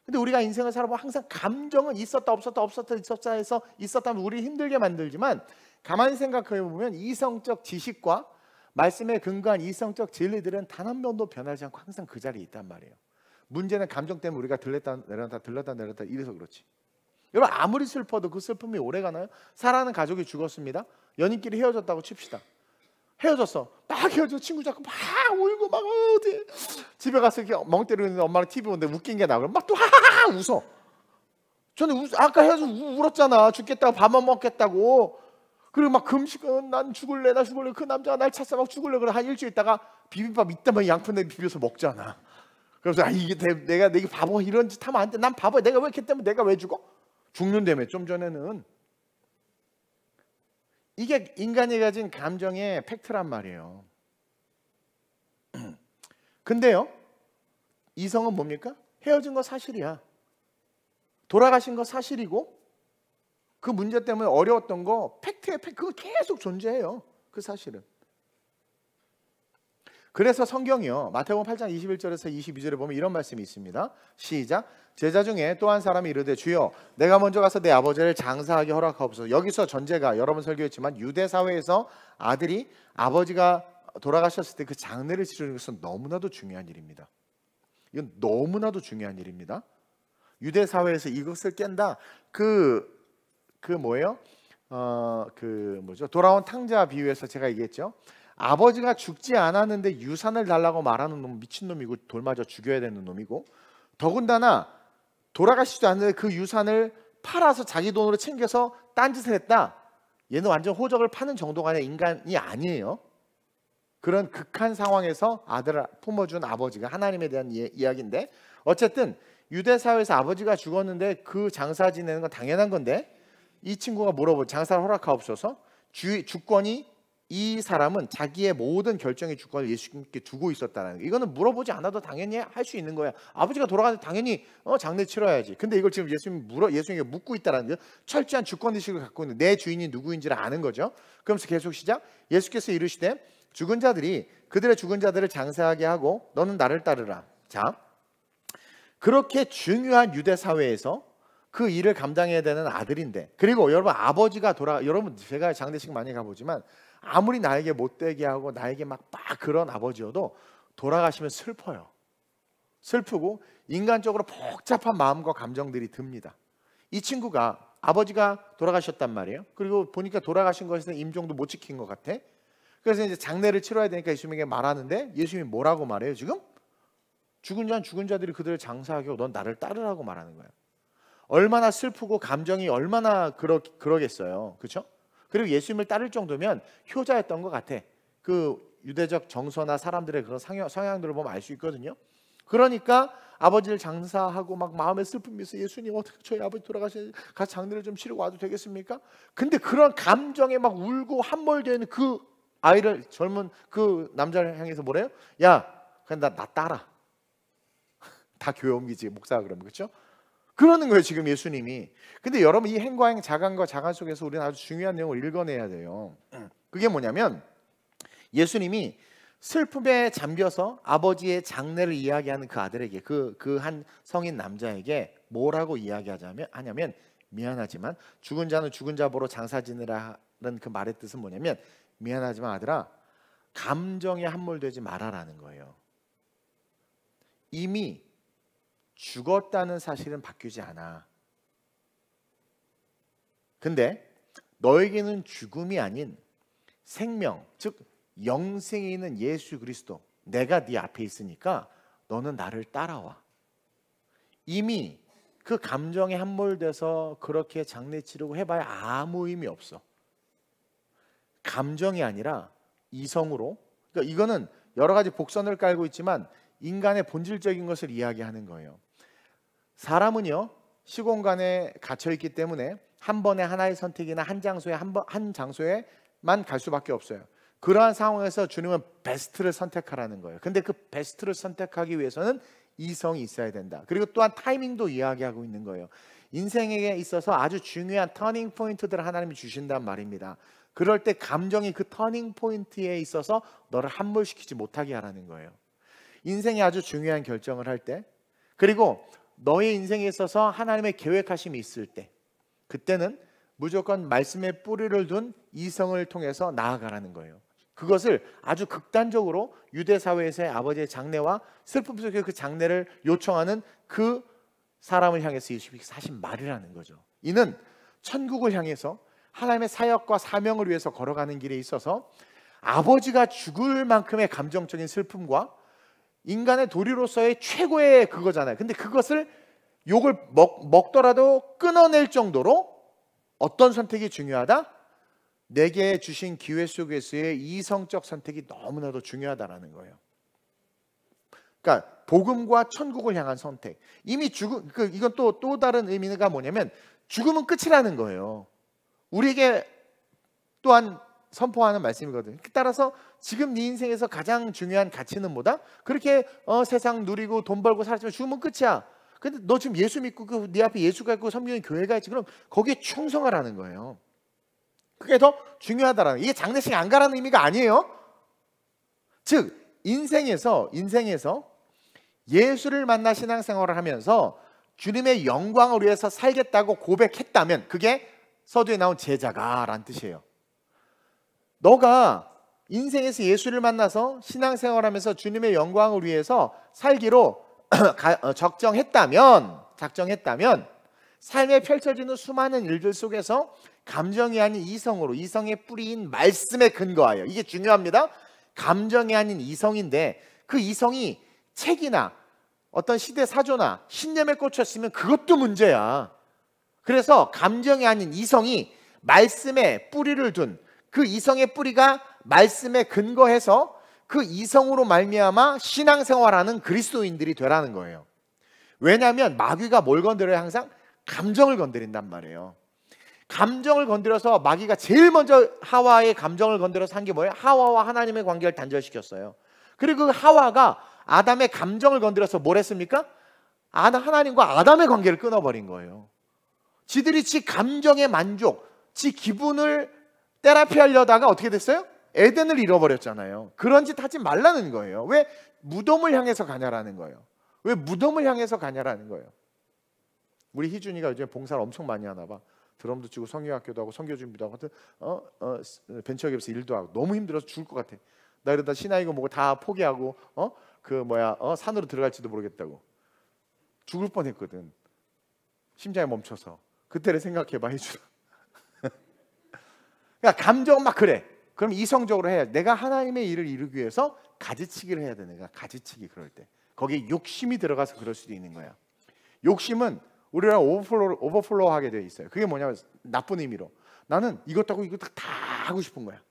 근데 우리가 인생을 살아보면 항상 감정은 있었다 없었다 없었다 있었다 해서 있었다면 우리 힘들게 만들지만 가만히 생각해 보면 이성적 지식과 말씀에 근거한 이성적 진리들은 단 한 번도 변하지 않고 항상 그 자리에 있단 말이에요. 문제는 감정 때문에 우리가 들렸다 내렸다 이래서 그렇지. 여러분, 아무리 슬퍼도 그 슬픔이 오래 가나요? 사랑하는 가족이 죽었습니다. 연인끼리 헤어졌다고 칩시다. 헤어졌어. 막 헤어져. 친구 잡고 막 울고 막 어디 집에 가서 이렇게 멍 때리는데 엄마랑 TV 보는데 웃긴 게 나오고 막 또 하하하 웃어. 저는 아까 헤어져 울었잖아. 죽겠다고 밥만 먹겠다고. 그리고 막 금식은 난 죽을래 나 죽을래. 그 남자가 날 찾아 막 죽을래. 그래 한 일주일 있다가 비빔밥 이따만 양푼에 비벼서 먹잖아. 그래서 이게 내가 바보 이런 짓 하면 안 돼. 난 바보야. 내가 왜 이렇게 때문에 내가 왜 죽어? 죽는다며. 좀 전에는. 이게 인간이 가진 감정의 팩트란 말이에요. 근데요 이성은 뭡니까? 헤어진 거 사실이야. 돌아가신 거 사실이고 그 문제 때문에 어려웠던 거 팩트에 그거 계속 존재해요. 그 사실은. 그래서 성경이요 마태복음 8장 21절에서 22절에 보면 이런 말씀이 있습니다. 시작. 제자 중에 또 한 사람이 이르되 주여 내가 먼저 가서 내 아버지를 장사하게 허락하옵소서. 여기서 전제가 여러 번 설교했지만 유대 사회에서 아들이 아버지가 돌아가셨을 때 그 장례를 치르는 것은 너무나도 중요한 일입니다. 이건 너무나도 중요한 일입니다. 유대 사회에서 이것을 깬다. 뭐예요? 돌아온 탕자 비유에서 제가 얘기했죠. 아버지가 죽지 않았는데 유산을 달라고 말하는 놈은 미친놈이고 돌 맞아 죽여야 되는 놈이고 더군다나 돌아가시지도 않는데 그 유산을 팔아서 자기 돈으로 챙겨서 딴짓을 했다. 얘는 완전 호적을 파는 정도가 아니라 인간이 아니에요. 그런 극한 상황에서 아들을 품어준 아버지가 하나님에 대한 이야기인데 어쨌든 유대 사회에서 아버지가 죽었는데 그 장사 지내는 건 당연한 건데 이 친구가 물어보죠. 장사를 허락하옵소서. 주권이 이 사람은 자기의 모든 결정의 주권을 예수님께 두고 있었다는 거. 이거는 물어보지 않아도 당연히 할 수 있는 거야. 아버지가 돌아가는데 당연히 장례 치러야지. 근데 이걸 지금 예수님에게 묻고 있다는 거. 철저한 주권의식을 갖고 있는 내 주인이 누구인지를 아는 거죠. 그러면서 계속 시작. 예수께서 이르시되 죽은 자들이 그들의 죽은 자들을 장사하게 하고 너는 나를 따르라. 자, 그렇게 중요한 유대 사회에서 그 일을 감당해야 되는 아들인데, 그리고 여러분 아버지가 여러분 제가 장례식 많이 가보지만 아무리 나에게 못되게 하고 나에게 막 그런 아버지여도 돌아가시면 슬퍼요. 슬프고 인간적으로 복잡한 마음과 감정들이 듭니다. 이 친구가 아버지가 돌아가셨단 말이에요. 그리고 보니까 돌아가신 것에서 임종도 못 지킨 것 같아. 그래서 이제 장례를 치러야 되니까 예수님에게 말하는데 예수님이 뭐라고 말해요 지금? 죽은 자는 죽은 자들이 그들을 장사하게 하고 넌 나를 따르라고 말하는 거예요. 얼마나 슬프고 감정이 얼마나 그러겠어요. 그렇죠? 그리고 예수님을 따를 정도면 효자였던 것 같아. 그 유대적 정서나 사람들의 그런 성향들을 보면 알 수 있거든요. 그러니까 아버지를 장사하고 막 마음에 슬픔이 있어. 예수님 어떻게 저희 아버지 돌아가시 가서 장례를 좀 치르고 와도 되겠습니까? 근데 그런 감정에 막 울고 함몰되는 그 아이를, 젊은 그 남자를 향해서 뭐래요? 야, 그냥 나 따라. 다 교회 옮기지 목사가 그러면, 그렇죠? 그러는 거예요 지금 예수님이. 근데 여러분 이 행과 행, 자간과 자간 속에서 우리는 아주 중요한 내용을 읽어내야 돼요. 그게 뭐냐면 예수님이 슬픔에 잠겨서 아버지의 장례를 이야기하는 그 아들에게, 그 한 성인 남자에게 뭐라고 이야기하냐면 미안하지만 죽은 자는 죽은 자 보러 장사 지내라는 그 말의 뜻은 뭐냐면 미안하지만 아들아 감정에 함몰되지 말아라는 거예요. 이미 죽었다는 사실은 바뀌지 않아. 근데 너에게는 죽음이 아닌 생명, 즉 영생이 있는 예수 그리스도, 내가 네 앞에 있으니까 너는 나를 따라와. 이미 그 감정에 함몰돼서 그렇게 장례 치르고 해봐야 아무 의미 없어. 감정이 아니라 이성으로, 그러니까 이거는 여러 가지 복선을 깔고 있지만 인간의 본질적인 것을 이야기하는 거예요. 사람은요 시공간에 갇혀 있기 때문에 한 번에 하나의 선택이나 한 장소에만 갈 수밖에 없어요. 그러한 상황에서 주님은 베스트를 선택하라는 거예요. 근데 그 베스트를 선택하기 위해서는 이성이 있어야 된다. 그리고 또한 타이밍도 이야기하고 있는 거예요. 인생에 있어서 아주 중요한 터닝 포인트들을 하나님이 주신단 말입니다. 그럴 때 감정이 그 터닝 포인트에 있어서 너를 함몰시키지 못하게 하라는 거예요. 인생에 아주 중요한 결정을 할 때, 그리고 너의 인생에 있어서 하나님의 계획하심이 있을 때, 그때는 무조건 말씀에 뿌리를 둔 이성을 통해서 나아가라는 거예요. 그것을 아주 극단적으로 유대 사회에서의 아버지의 장례와 슬픔 속에 그 장례를 요청하는 그 사람을 향해서 예수님이 하신 말이라는 거죠. 이는 천국을 향해서 하나님의 사역과 사명을 위해서 걸어가는 길에 있어서 아버지가 죽을 만큼의 감정적인 슬픔과 인간의 도리로서의 최고의 그거잖아요. 근데 그것을 욕을 먹더라도 끊어낼 정도로 어떤 선택이 중요하다? 내게 주신 기회 속에서의 이성적 선택이 너무나도 중요하다라는 거예요. 그러니까 복음과 천국을 향한 선택. 이미 죽음, 이건 또 다른 의미가 뭐냐면 죽음은 끝이라는 거예요. 우리에게 또한 선포하는 말씀이거든요. 따라서 지금 네 인생에서 가장 중요한 가치는 뭐다? 그렇게 세상 누리고 돈 벌고 살았지만 죽으면 끝이야. 근데 너 지금 예수 믿고 네 앞에 예수가 있고 섬기는 교회가 있지, 그럼 거기에 충성하라는 거예요. 그게 더 중요하다라는, 이게 장례식 안 가라는 의미가 아니에요. 즉 인생에서 예수를 만나 신앙생활을 하면서 주님의 영광을 위해서 살겠다고 고백했다면 그게 서두에 나온 제자가라는 뜻이에요. 너가 인생에서 예수를 만나서 신앙생활하면서 주님의 영광을 위해서 살기로 작정했다면 삶에 펼쳐지는 수많은 일들 속에서 감정이 아닌 이성으로, 이성의 뿌리인 말씀에 근거하여, 이게 중요합니다. 감정이 아닌 이성인데 그 이성이 책이나 어떤 시대 사조나 신념에 꽂혔으면 그것도 문제야. 그래서 감정이 아닌 이성이 말씀에 뿌리를 둔, 그 이성의 뿌리가 말씀에 근거해서 그 이성으로 말미암아 신앙생활하는 그리스도인들이 되라는 거예요. 왜냐하면 마귀가 뭘 건드려요? 항상 감정을 건드린단 말이에요. 감정을 건드려서 마귀가 제일 먼저 하와의 감정을 건드려서 한 게 뭐예요? 하와와 하나님의 관계를 단절시켰어요. 그리고 그 하와가 아담의 감정을 건드려서 뭘 했습니까? 하나님과 아담의 관계를 끊어버린 거예요. 지들이 지 감정의 만족, 지 기분을 테라피하려다가 어떻게 됐어요? 에덴을 잃어버렸잖아요. 그런 짓 하지 말라는 거예요. 왜? 무덤을 향해서 가냐라는 거예요. 왜 무덤을 향해서 가냐라는 거예요. 우리 희준이가 요즘 봉사를 엄청 많이 하나 봐. 드럼도 치고 성경학교도 하고 선교 준비도 하고 벤처기업에서 일도 하고 너무 힘들어서 죽을 것 같아. 나 이러다 신앙이고 뭐고 다 포기하고 산으로 들어갈지도 모르겠다고 죽을 뻔했거든. 심장이 멈춰서. 그때를 생각해봐 희준아. 그러니까 감정은 막 그래. 그럼 이성적으로 해야 돼. 내가 하나님의 일을 이루기 위해서 가지치기를 해야 돼. 내가 가지치기 그럴 때 거기에 욕심이 들어가서 그럴 수도 있는 거야. 욕심은 우리랑 오버플로우 하게 되어 있어요. 그게 뭐냐면 나쁜 의미로 나는 이것 하고 이것 다 하고 싶은 거야.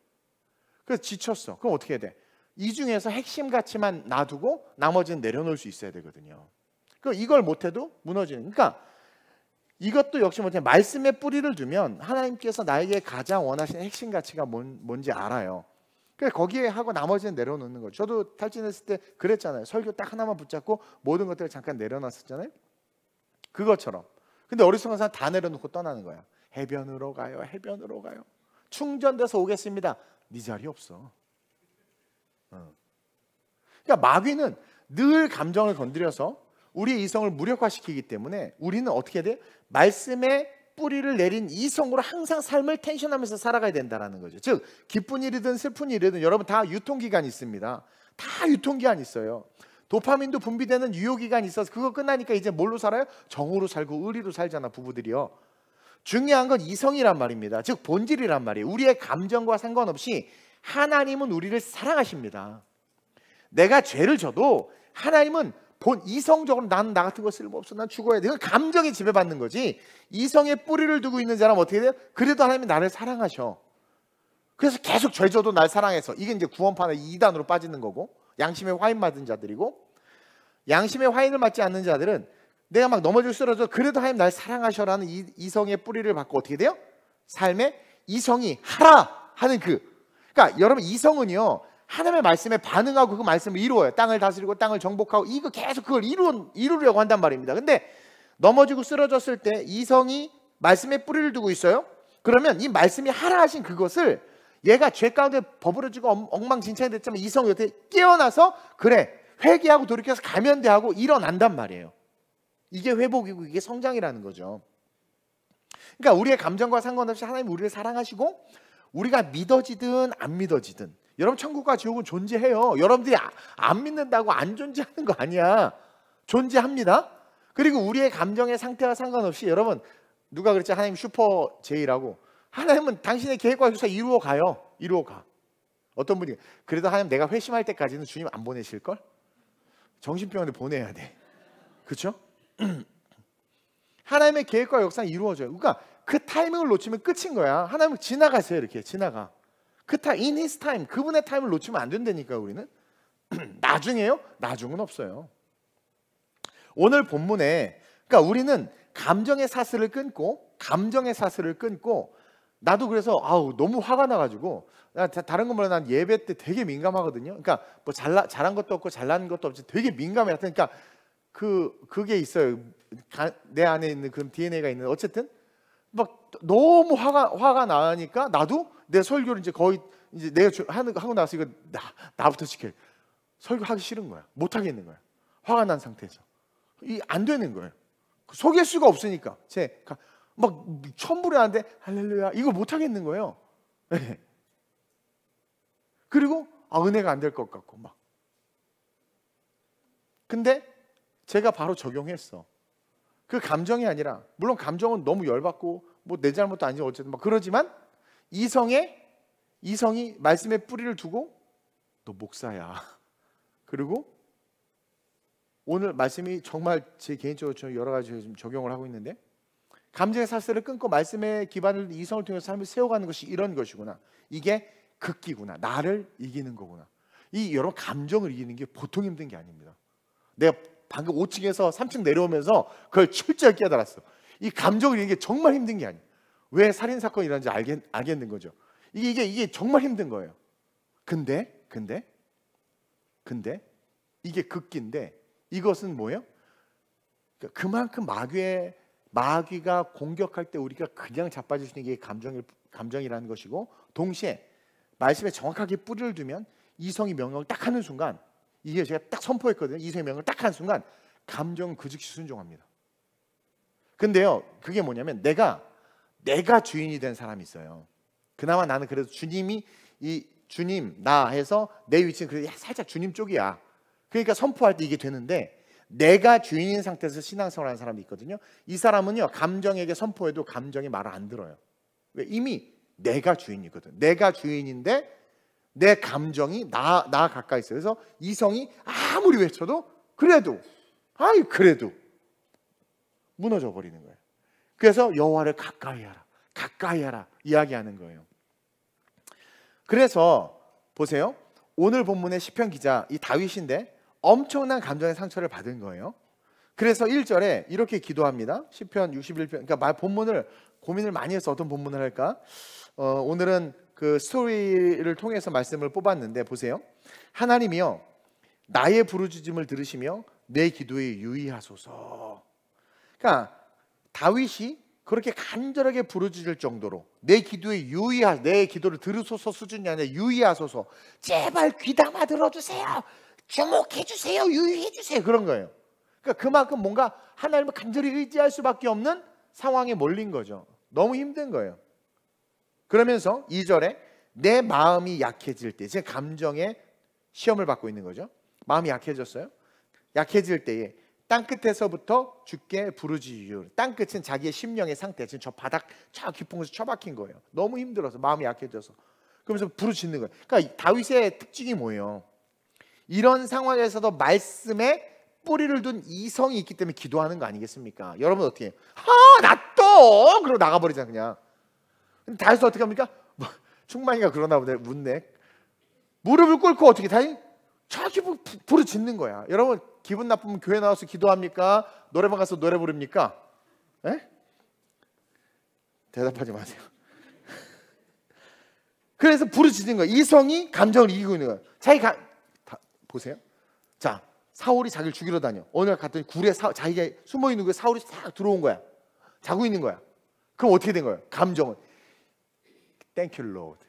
그래서 지쳤어. 그럼 어떻게 해야 돼? 이 중에서 핵심 가치만 놔두고 나머지는 내려놓을 수 있어야 되거든요. 그럼 이걸 못해도 무너지는. 그러니까 이것도 역시 뭐냐, 말씀에 뿌리를 두면 하나님께서 나에게 가장 원하시는 핵심 가치가 뭔지 알아요. 그래서 거기에 하고 나머지는 내려놓는 거죠. 저도 탈진했을 때 그랬잖아요. 설교 딱 하나만 붙잡고 모든 것들을 잠깐 내려놨었잖아요. 그것처럼. 근데 어리석은 사람 다 내려놓고 떠나는 거야. 해변으로 가요. 해변으로 가요. 충전돼서 오겠습니다. 네 자리 없어. 그러니까 마귀는 늘 감정을 건드려서 우리의 이성을 무력화시키기 때문에 우리는 어떻게 해야 돼요? 말씀에 뿌리를 내린 이성으로 항상 삶을 텐션하면서 살아가야 된다는 거죠. 즉 기쁜 일이든 슬픈 일이든 여러분 다 유통기간이 있습니다. 다 유통기한이 있어요. 도파민도 분비되는 유효기간이 있어서 그거 끝나니까 이제 뭘로 살아요? 정으로 살고 의리로 살잖아, 부부들이요. 중요한 건 이성이란 말입니다. 즉 본질이란 말이에요. 우리의 감정과 상관없이 하나님은 우리를 사랑하십니다. 내가 죄를 져도 하나님은 이성적으로 나는 나 같은 거 쓸모없어, 난 죽어야 돼. 감정에 지배받는 거지. 이성에 뿌리를 두고 있는 사람은 어떻게 돼요? 그래도 하나님이 나를 사랑하셔. 그래서 계속 죄 져도 날 사랑해서. 이게 이제 구원판에 2단으로 빠지는 거고, 양심의 화인 맞은 자들이고, 양심의 화인을 맞지 않는 자들은 내가 막 넘어질 쓰러져 그래도 하나님 날 사랑하셔라는 이성의 뿌리를 받고 어떻게 돼요? 삶에 이성이 하라 하는 그러니까 여러분 이성은요 하나님의 말씀에 반응하고 그 말씀을 이루어요. 땅을 다스리고 땅을 정복하고 이거 계속 그걸 이루려고 한단 말입니다. 근데 넘어지고 쓰러졌을 때 이성이 말씀에 뿌리를 두고 있어요. 그러면 이 말씀이 하라 하신 그것을 얘가 죄 가운데 버부러지고 엉망진창이 됐지만 이성이 어떻게 깨어나서 그래 회개하고 돌이켜서 가면 돼 하고 일어난단 말이에요. 이게 회복이고 이게 성장이라는 거죠. 그러니까 우리의 감정과 상관없이 하나님 우리를 사랑하시고 우리가 믿어지든 안 믿어지든 여러분 천국과 지옥은 존재해요. 여러분들이 안 믿는다고 안 존재하는 거 아니야. 존재합니다. 그리고 우리의 감정의 상태와 상관없이 여러분 누가 그랬지? 하나님 슈퍼 제이라고. 하나님은 당신의 계획과 역사 이루어 가요. 이루어 가. 어떤 분이 그래도 하나님 내가 회심할 때까지는 주님 안 보내실걸? 정신병원에 보내야 돼. 그렇죠? 하나님의 계획과 역사는 이루어져요. 그러니까 그 타이밍을 놓치면 끝인 거야. 하나님은 지나가세요. 이렇게 지나가. in his time, 그분의 타임을 놓치면 안 된다니까 우리는. 나중에요? 나중은 없어요. 오늘 본문에 그러니까 우리는 감정의 사슬을 끊고 나도 그래서 너무 화가 나가지고 다른 건 몰라 난 예배 때 되게 민감하거든요. 그러니까 뭐 잘한 것도 없고 잘난 것도 없지 되게 민감해. 그러니까 그게 있어요. 내 안에 있는 그런 DNA가 있는 어쨌든 막 너무 화가 나니까 나도 내 설교를 이제 거의 이제 내가 하고 나서 이거 나부터 지켜 설교하기 싫은 거야. 못 하겠는 거야. 화가 난 상태에서 이 안 되는 거예요. 속일 수가 없으니까 막 천불이 하는데 할렐루야 이거 못 하겠는 거예요. 네. 그리고 은혜가 안 될 것 같고 막. 근데 제가 바로 적용했어. 그 감정이 아니라 물론 감정은 너무 열받고 뭐 내 잘못도 아니지 어쨌든 막 그러지만 이성이 말씀에 뿌리를 두고 너 목사야. 그리고 오늘 말씀이 정말 제 개인적으로 저 여러 가지 좀 적용을 하고 있는데 감정의 사슬을 끊고 말씀의 기반을 이성을 통해서 삶을 세워가는 것이 이런 것이구나. 이게 극기구나. 나를 이기는 거구나. 여러분 감정을 이기는 게 보통 힘든 게 아닙니다. 내가 방금 5층에서 3층 내려오면서 그걸 철저히 깨달았어. 이 감정을 이기는 게 정말 힘든 게 아니에요. 왜 살인사건이 일어나는지 알겠는 거죠. 이게 정말 힘든 거예요. 근데 이게 극기인데 이것은 뭐예요? 그만큼 마귀가 공격할 때 우리가 그냥 자빠질 수 있는 게 감정이라는 것이고 동시에 말씀에 정확하게 뿌리를 두면 이성이 명령을 딱 하는 순간 이게 제가 딱 선포했거든요. 이성의 명령을 딱 하는 순간 감정은 그 즉시 순종합니다. 근데요, 그게 뭐냐면 내가 주인이 된 사람이 있어요. 그나마 나는 그래도 주님이 이 주님 나 해서 내 위치는 그래도 살짝 주님 쪽이야. 그러니까 선포할 때 이게 되는데, 내가 주인인 상태에서 신앙생활하는 사람이 있거든요. 이 사람은요, 감정에게 선포해도 감정이 말을 안 들어요. 왜? 이미 내가 주인이거든. 내가 주인인데 내 감정이 나 가까이 있어요. 그래서 이성이 아무리 외쳐도 그래도 무너져 버리는 거예요. 그래서 여호와를 가까이 하라 이야기하는 거예요. 그래서 보세요. 오늘 본문의 시편 기자 이 다윗인데 엄청난 감정의 상처를 받은 거예요. 그래서 1절에 이렇게 기도합니다. 시편 61편. 그러니까 본문을 고민을 많이 해서 어떤 본문을 할까? 오늘은 그 스토리를 통해서 말씀을 뽑았는데 보세요. 하나님이여 나의 부르짖음을 들으시며 내 기도에 유의하소서. 그러니까 다윗이 그렇게 간절하게 부르짖을 정도로 내 기도를 들으소서 수준이 아니라 유의하소서. 제발 귀담아 들어주세요. 주목해주세요. 유의해주세요. 그런 거예요. 그러니까 그만큼 뭔가 하나님을 간절히 의지할 수밖에 없는 상황에 몰린 거죠. 너무 힘든 거예요. 그러면서 2절에 내 마음이 약해질 때, 제 감정에 시험을 받고 있는 거죠. 마음이 약해졌어요. 약해질 때에 땅끝에서부터 주께 부르짖으리오라. 땅끝은 자기의 심령의 상태, 지금 저 바닥 저 깊은 곳에 처박힌 거예요. 너무 힘들어서 마음이 약해져서. 그러면서 부르짖는 거예요. 그러니까 다윗의 특징이 뭐예요? 이런 상황에서도 말씀에 뿌리를 둔 이성이 있기 때문에 기도하는 거 아니겠습니까? 여러분 어떻게 해요? 나 또! 그러고 나가버리잖아 그냥. 근데 다윗은 어떻게 합니까? 충만이가 그러나 보네. 묻네. 무릎을 꿇고 어떻게 다윗? 저렇게 부르짖는 거야. 여러분 기분 나쁘면 교회 나와서 기도합니까? 노래방 가서 노래 부릅니까? 에? 대답하지 마세요. 그래서 부르짖는 거야. 이성이 감정을 이기고 있는 거야. 보세요. 자, 사울이 자기를 죽이러 다녀. 어느 날 갔더니 굴에 자기가 숨어 있는 거에 사울이 싹 들어온 거야. 자고 있는 거야. 그럼 어떻게 된 거예요? 감정은 Thank you Lord.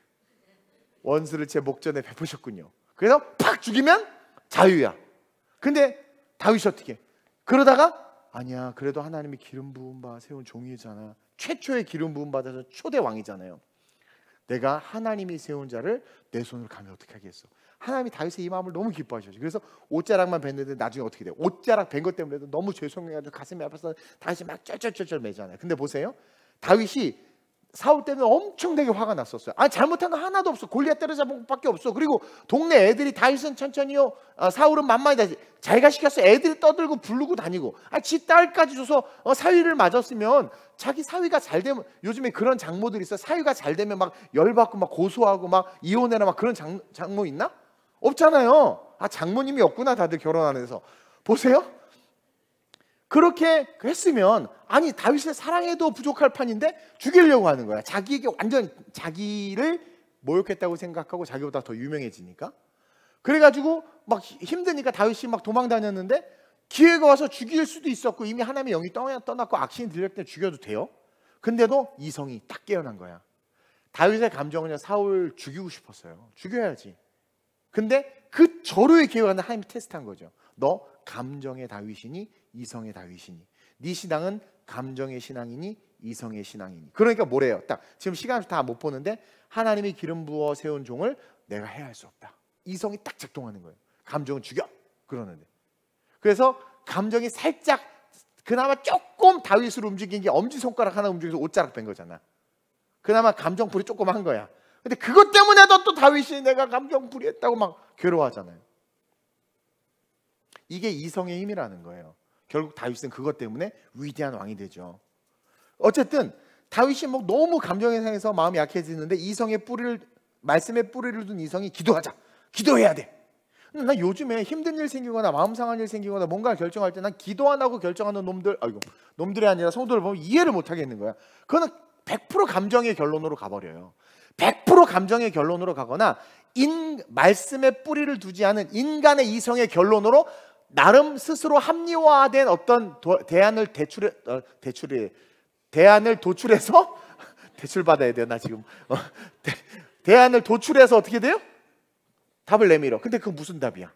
원수를 제 목전에 베푸셨군요. 그래서 팍 죽이면 자유야. 근데 다윗이 어떻게? 그러다가 아니야. 그래도 하나님이 기름 부음 받아 세운 종이잖아. 최초의 기름 부음 받아서 초대 왕이잖아요. 내가 하나님이 세운 자를 내 손으로 가면 어떻게 하겠어? 하나님이 다윗의 이 마음을 너무 기뻐하셨죠. 그래서 옷자락만 뱉는데 나중에 어떻게 돼요? 옷자락 벤 것 때문에도 너무 죄송해가지고 가슴이 아파서 다윗이 막 쩔쩔쩔쩔 매잖아요. 근데 보세요. 다윗이 사울 때는 엄청나게 화가 났었어요. 잘못한 거 하나도 없어. 골리앗 때려잡은 것밖에 없어. 그리고 동네 애들이 다윗은 천천히요, 사울은 만만히 자기가 시켰어. 애들이 떠들고 부르고 다니고. 지 딸까지 줘서 사위를 맞았으면 자기 사위가 잘 되면, 요즘에 그런 장모들이 있어. 사위가 잘 되면 막 열받고 막 고소하고 막 이혼해라 막 그런 장모 있나? 없잖아요. 장모님이 없구나 다들 결혼 안 해서. 보세요. 그렇게 했으면 다윗을 사랑해도 부족할 판인데 죽이려고 하는 거야. 자기에게 완전 자기를 모욕했다고 생각하고 자기보다 더 유명해지니까. 그래가지고 막 힘드니까 다윗이 막 도망 다녔는데 기회가 와서 죽일 수도 있었고 이미 하나님의 영이 떠났고 악신이 들렸을 때 죽여도 돼요. 근데도 이성이 딱 깨어난 거야. 다윗의 감정은 사울 죽이고 싶었어요. 죽여야지. 근데 그 절호의 기회가 하나님이 테스트한 거죠. 너 감정의 다윗이니 이성의 다윗이니? 네 신앙은 감정의 신앙이니 이성의 신앙이니? 그러니까 뭐래요? 딱 지금 시간 다 못 보는데 하나님이 기름 부어 세운 종을 내가 해할 수 없다. 이성이 딱 작동하는 거예요. 감정은 죽여 그러는데. 그래서 감정이 살짝 그나마 조금 다윗을 움직인 게 엄지손가락 하나 움직여서 옷자락 뺀 거잖아. 그나마 감정불이 조금 한 거야. 근데 그것 때문에도 또 다윗이 내가 감정불이 했다고 막 괴로워하잖아요. 이게 이성의 힘이라는 거예요. 결국 다윗은 그것 때문에 위대한 왕이 되죠. 어쨌든 다윗이 뭐 너무 감정에 상해서 마음이 약해지는데 말씀의 뿌리를 둔 이성이 기도해야 돼. 나 요즘에 힘든 일 생기거나 마음 상한 일 생기거나 뭔가 결정할 때 난 기도 안 하고 결정하는 놈들이 아니라 성도를 보면 이해를 못 하겠는 거야. 그거는 100% 감정의 결론으로 가버려요. 100% 감정의 결론으로 가거나 말씀의 뿌리를 두지 않은 인간의 이성의 결론으로 나름 스스로 합리화된 어떤 대안을 도출해서 대출받아야 돼요. 나 지금 대안을 도출해서 어떻게 돼요? 답을 내밀어. 근데 그건 무슨 답이야?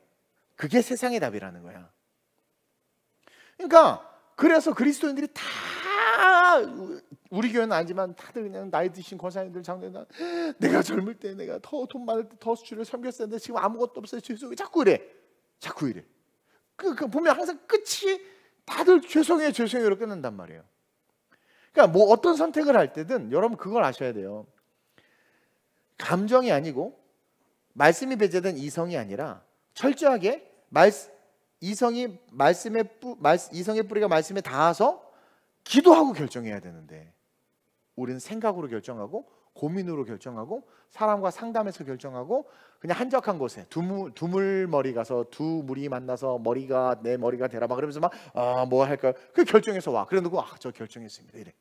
그게 세상의 답이라는 거야. 그러니까 그래서 그리스도인들이 다 우리 교회는 아니지만 다들 그냥 나이 드신 권사님들 장로들 내가 젊을 때 내가 더 돈 많을 때 더 주를 섬겼었는데 지금 아무것도 없어요. 죄송해요. 자꾸 이래. 그 보면 항상 끝이 다들 죄송해요로 끝난단 말이에요. 그러니까 뭐 어떤 선택을 할 때든 여러분 그걸 아셔야 돼요. 감정이 아니고 말씀이 배제된 이성이 아니라 철저하게 이성의 뿌리가 말씀에 닿아서 기도하고 결정해야 되는데 우리는 생각으로 결정하고 고민으로 결정하고 사람과 상담해서 결정하고 그냥 한적한 곳에 두물머리 가서 두 물이 만나서 내 머리가 되라 막 그러면서 막 뭐 할까요? 그 결정해서 와. 그래 놓고 저 결정했습니다. 이래.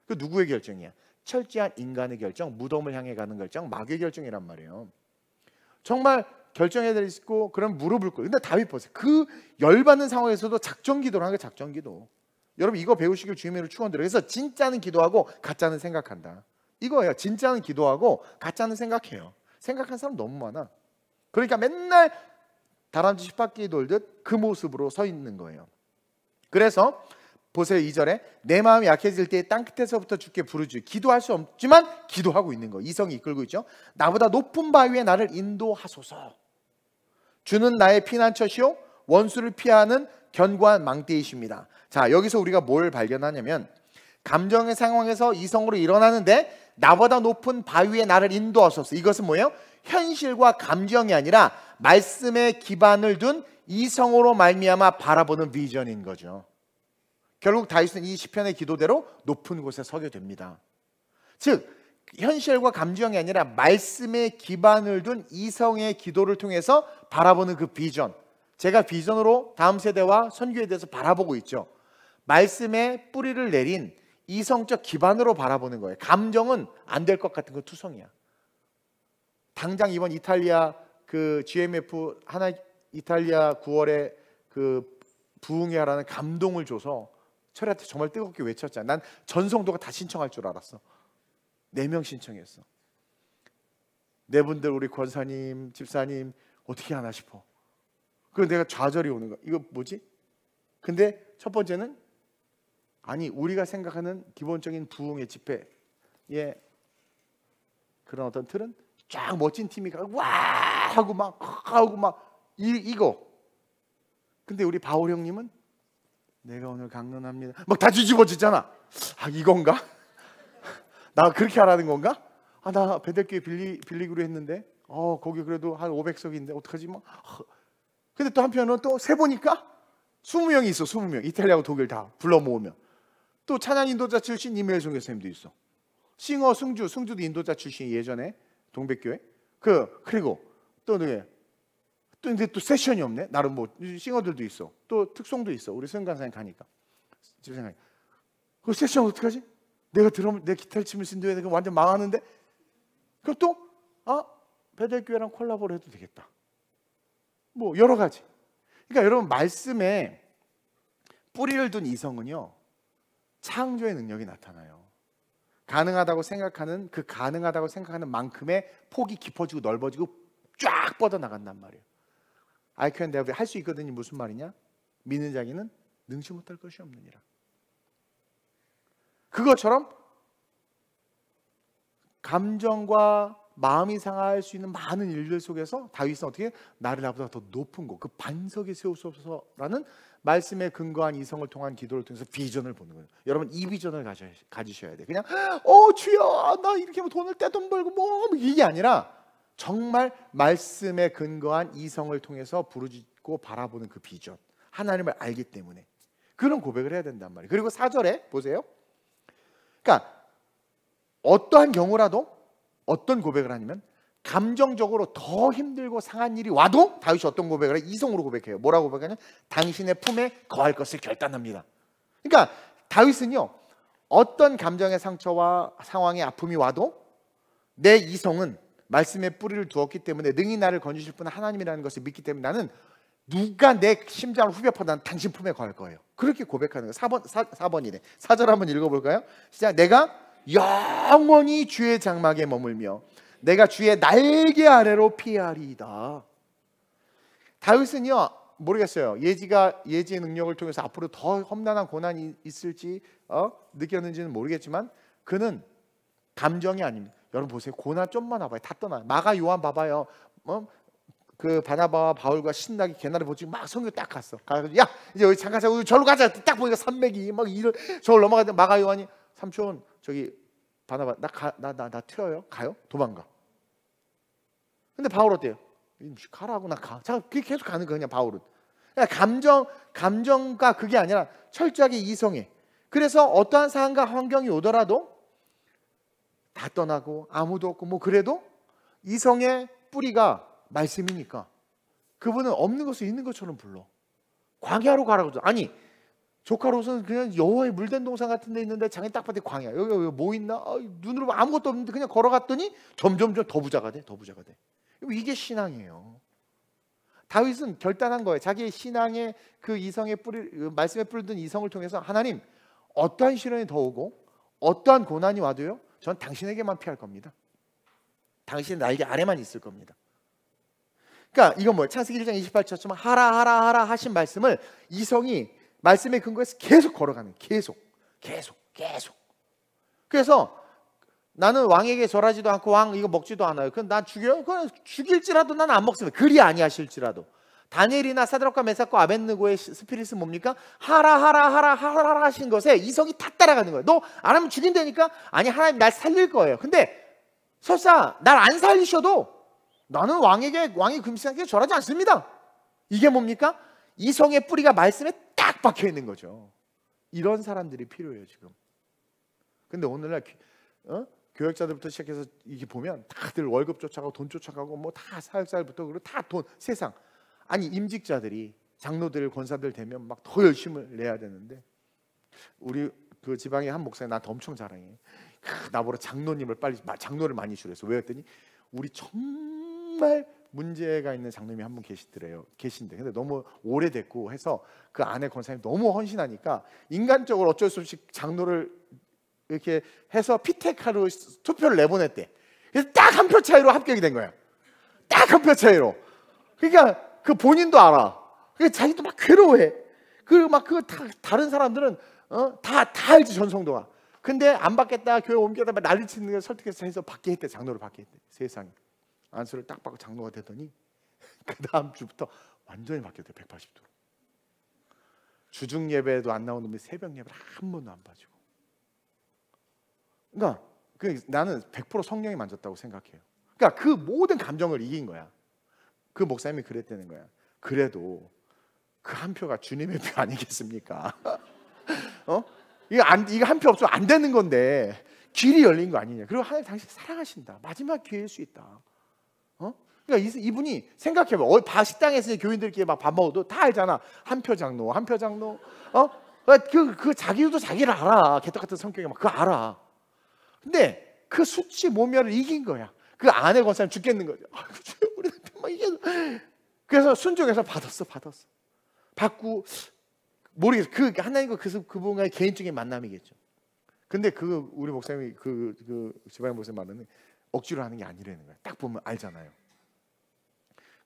그 누구의 결정이야? 철저한 인간의 결정, 무덤을 향해 가는 결정, 마귀의 결정이란 말이에요. 정말 결정해야 될 수 있고 그럼 무릎을 꿇고. 근데 다윗 보세요. 그 열받는 상황에서도 작전 기도를 하는 게 작전 기도. 여러분 이거 배우시길 주님으로 축원드려요. 그래서 진짜는 기도하고 가짜는 생각한다. 이거예요. 진짜는 기도하고 가짜는 생각해요. 생각하는 사람 너무 많아. 그러니까 맨날 다람쥐 10바퀴 돌듯 그 모습으로 서 있는 거예요. 그래서 보세요. 2절에 내 마음이 약해질 때 땅끝에서부터 주께 부르짖 기도할 수 없지만 기도하고 있는 거. 이성이 이끌고 있죠. 나보다 높은 바위에 나를 인도하소서. 주는 나의 피난처시오 원수를 피하는 견고한 망대이십니다. 자, 여기서 우리가 뭘 발견하냐면 감정의 상황에서 이성으로 일어나는데 나보다 높은 바위에 나를 인도하소서. 이것은 뭐예요? 현실과 감정이 아니라 말씀에 기반을 둔 이성으로 말미암아 바라보는 비전인 거죠. 결국 다윗은 이 시편의 기도대로 높은 곳에 서게 됩니다. 즉 현실과 감정이 아니라 말씀에 기반을 둔 이성의 기도를 통해서 바라보는 그 비전. 제가 비전으로 다음 세대와 선교에 대해서 바라보고 있죠. 말씀에 뿌리를 내린 이성적 기반으로 바라보는 거예요. 감정은 안 될 것 같은 거 투성이야. 당장 이번 이탈리아 그 GMF 이탈리아 9월에 그 부흥회 하라는 감동을 줘서 철회한테 정말 뜨겁게 외쳤잖아. 난 전성도가 다 신청할 줄 알았어. 4명 신청했어. 네 분들 우리 권사님, 집사님 어떻게 하나 싶어. 그래서 내가 좌절이 오는 거야. 이거 뭐지? 근데 첫 번째는 아니 우리가 생각하는 기본적인 부흥의 집회의 그런 어떤 틀은 쫙 멋진 팀이 가고 와 하고 막 이거. 근데 우리 바울 형님은 내가 오늘 강론합니다. 막 다 뒤집어지잖아. 이건가? 나 그렇게 하라는 건가? 나 베델교회 빌리기로 했는데 거기 그래도 한 500석인데 어떡하지 뭐. 근데 또 한편은 또 세보니까 20명이 있어. 20명. 이탈리아하고 독일 다 불러 모으면. 또 찬양 인도자 출신 이메일 선교사님도 있어. 싱어 승주도 인도자 출신 예전에 동백교회. 그리고 또 누구야? 근데 또 세션이 없네. 나름 뭐 싱어들도 있어. 또 특송도 있어. 우리 승관사님 가니까. 집사님. 그 세션 어떡하지? 내가 내 기타를 치면 신도에 완전 망하는데. 그럼 또 베델교회랑 콜라보를 해도 되겠다. 뭐 여러 가지. 그러니까 여러분 말씀에 뿌리를 둔 이성은요. 창조의 능력이 나타나요. 가능하다고 생각하는 만큼의 폭이 깊어지고 넓어지고 쫙 뻗어나간단 말이에요. I can never 할 수 있거든요. 무슨 말이냐? 믿는 자에게는 능치 못할 것이 없느니라. 그것처럼 감정과 마음이 상할 수 있는 많은 일들 속에서 다윗은 어떻게 나를 나보다 더 높은 곳, 그 반석에 세우소서라는 말씀에 근거한 이성을 통한 기도를 통해서 비전을 보는 거예요. 여러분 이 비전을 가지셔야 돼요. 그냥 주여 나 이렇게 하면 돈을 떼돈 벌고 뭐 이게 아니라 정말 말씀에 근거한 이성을 통해서 부르짖고 바라보는 그 비전, 하나님을 알기 때문에 그런 고백을 해야 된단 말이에요. 그리고 4절에 보세요. 그러니까 어떠한 경우라도 어떤 고백을 하냐면 감정적으로 더 힘들고 상한 일이 와도 다윗이 어떤 고백을 해? 이성으로 고백해요. 뭐라고 고백하냐면 당신의 품에 거할 것을 결단합니다. 그러니까 다윗은요 어떤 감정의 상처와 상황의 아픔이 와도 내 이성은 말씀에 뿌리를 두었기 때문에 능히 나를 건지실 분은 하나님이라는 것을 믿기 때문에 나는 누가 내 심장을 후벼 퍼 난 당신 품에 거할 거예요. 그렇게 고백하는 거예요. 4번이네. 4절 한번 읽어볼까요? 시작. 내가 영원히 주의 장막에 머물며 내가 주의 날개 아래로 피하리이다. 다윗은요 모르겠어요. 예지의 능력을 통해서 앞으로 더 험난한 고난이 있을지 느꼈는지는 모르겠지만 그는 감정이 아닙니다. 여러분 보세요. 고난 좀만 와봐요. 다 떠나. 마가 요한 봐봐요. 그 바나바와 바울과 신나게 개나리 보지 막 성교 딱 갔어. 가서 야 이제 여기 잠깐 자고 절로 가자. 딱 보니까 산맥이 막 이런 저걸 넘어가는데 마가 요한이 삼촌 저기 바나바 나 튀어요. 가요? 도망가. 근데 바울 어때요? 가라고 나 가. 자 계속 가는 거 그냥 바울은. 그러니까 감정과 그게 아니라 철저하게 이성에. 그래서 어떠한 상황과 환경이 오더라도 다 떠나고 아무도 없고 뭐 그래도 이성의 뿌리가 말씀이니까 그분은 없는 것을 있는 것처럼 불러. 광야로 가라고 하죠. 아니 조카 롯은 그냥 여호와의 물된 동산 같은 데 있는데 자기 딱 봤더니 광야. 여기 뭐 있나? 눈으로 아무것도 없는데 그냥 걸어갔더니 점점 더 부자가 돼. 이게 신앙이에요. 다윗은 결단한 거예요. 자기의 신앙의 그 이성의 뿌리, 말씀에 뿌리든 이성을 통해서 하나님 어떠한 시련이 더 오고 어떠한 고난이 와도요 전 당신에게만 피할 겁니다. 당신 날개 아래만 있을 겁니다. 그러니까 이건 뭐예요? 창세기 1장 28절처럼 하라 하신 말씀을 이성이 말씀에 근거해서 계속 걸어가는 계속. 그래서 나는 왕에게 절하지도 않고 왕 이거 먹지도 않아요. 그럼 난 죽여요? 그건 죽일지라도 나는 안 먹습니다. 그리 아니하실지라도. 다니엘이나 사드락과 메삭과 아벳느고의 스피릿은 뭡니까? 하라 하신 것에 이성이 다 따라가는 거예요. 너 안 하면 죽인다니까? 아니 하나님 날 살릴 거예요. 근데 설사 날 안 살리셔도 나는 왕이 금시하게 절하지 않습니다. 이게 뭡니까? 이성의 뿌리가 말씀에 딱 박혀 있는 거죠. 이런 사람들이 필요해요 지금. 근데 오늘날 교역자들부터 시작해서 이게 보면 다들 월급 쫓아가고 돈 쫓아가고 뭐 다 사역자들부터 그리고 다 돈 세상. 아니 임직자들이 장로들 권사들 되면 막 더 열심히 내야 되는데 우리 그 지방의 한 목사님 나한테 엄청 자랑해. 나보다 장로를 많이 주래서 왜 했더니 우리 정말 문제가 있는 장로님이 한 분 계신데 근데 너무 오래됐고 해서 그 아내 권사님 너무 헌신하니까 인간적으로 어쩔 수 없이 장로를 이렇게 해서 피테카로 투표를 내보냈대. 그래서 딱 한 표 차이로 합격이 된 거야. 딱 한 표 차이로. 그러니까 그 본인도 알아. 그러니까 자기도 막 괴로워해. 그리고 막 다른 사람들은 다 알지 전성도가. 근데 안 받겠다 교회 옮겨다 난리치는 걸 설득해서 해서 받게 했대. 장로를 받게 했대. 세상에. 안수를 딱 받고 장로가 되더니 그 다음 주부터 완전히 바뀌었대. 180도로. 주중 예배도 안 나오는 놈이 새벽 예배를 한 번도 안 빠지고. 그러니까 나는 100% 성령이 만졌다고 생각해요. 그러니까 그 모든 감정을 이긴 거야. 그 목사님이 그랬다는 거야. 그래도 그 한 표가 주님의 표 아니겠습니까? 이거 한 표 없으면 안 되는 건데 길이 열린 거 아니냐. 그리고 하나님 당신 사랑하신다. 마지막 기회일 수 있다. 그러니까 이분이 생각해봐. 식당에서 교인들끼리 막 밥 먹어도 다 알잖아. 한 표 장로. 그 자기도 자기를 알아. 개떡 같은 성격이 막 그거 알아. 근데 그 수치 모멸을 이긴 거야. 그 아내 권사님 죽겠는 거죠. 우리 남편 막 이게. 그래서 순종해서 받았어. 받고 모르겠어. 그 하나님과 그분과의 개인적인 만남이겠죠. 근데 우리 목사님이 그 지방의 목사님 말은 억지로 하는 게 아니라는 거야. 딱 보면 알잖아요.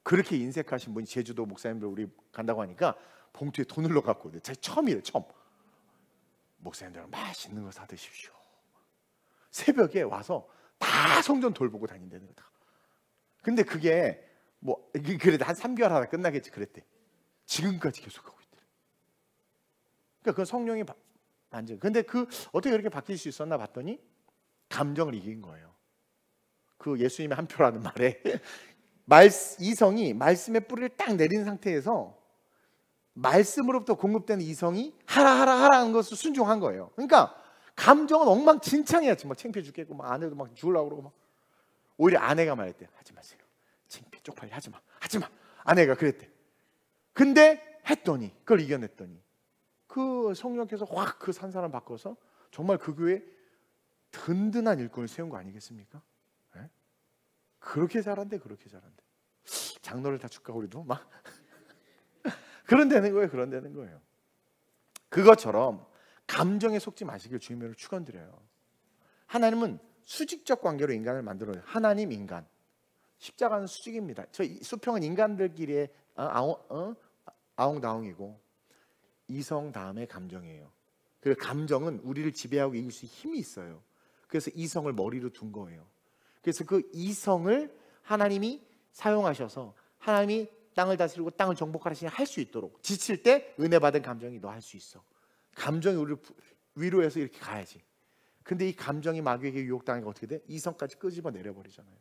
그렇게 인색하신 분이 제주도 목사님들 우리 간다고 하니까 봉투에 돈을 넣어갖고 자기 처음이래. 목사님들 맛있는 거 사드십시오. 새벽에 와서 다 성전 돌보고 다닌다는 거다. 근데 그게 그래도 한 3개월 하다 끝나겠지 그랬대. 지금까지 계속하고 있대. 그러니까 그 성령이 반전. 근데 어떻게 그렇게 바뀔 수 있었나 봤더니 감정을 이긴 거예요. 그 예수님의 한 표라는 말에 이성이 말씀의 뿌리를 딱 내린 상태에서 말씀으로부터 공급되는 이성이 하라는 것을 순종한 거예요. 그러니까 감정은 엉망진창이었지. 막 창피해 죽겠고 막 아내도 막 죽으려고 그러고 막. 오히려 아내가 말했대. 하지 마세요. 창피해 쪽팔려 하지 마. 아내가 그랬대. 근데 했더니 그걸 이겨냈더니 그 성령께서 확 그 산 사람 바꿔서 정말 그 교회에 든든한 일꾼을 세운 거 아니겠습니까? 네? 그렇게 잘한대. 장로를 다 줄까 우리도 막 그런 데는 거예요. 그것처럼 감정에 속지 마시길 주님으로 축원드려요. 하나님은 수직적 관계로 인간을 만들어요. 하나님 인간. 십자가는 수직입니다. 수평은 인간들끼리의 아웅다웅이고 이성 다음에 감정이에요. 그 감정은 우리를 지배하고 이길 수 있는 힘이 있어요. 그래서 이성을 머리로 둔 거예요. 그래서 그 이성을 하나님이 사용하셔서 하나님이 땅을 다스리고 땅을 정복하시니 할 수 있도록, 지칠 때 은혜 받은 감정이 너 할 수 있어. 감정이 우리를 위로해서 이렇게 가야지. 근데 이 감정이 마귀에게 유혹당하니까 어떻게 돼? 이성까지 끄집어 내려버리잖아요.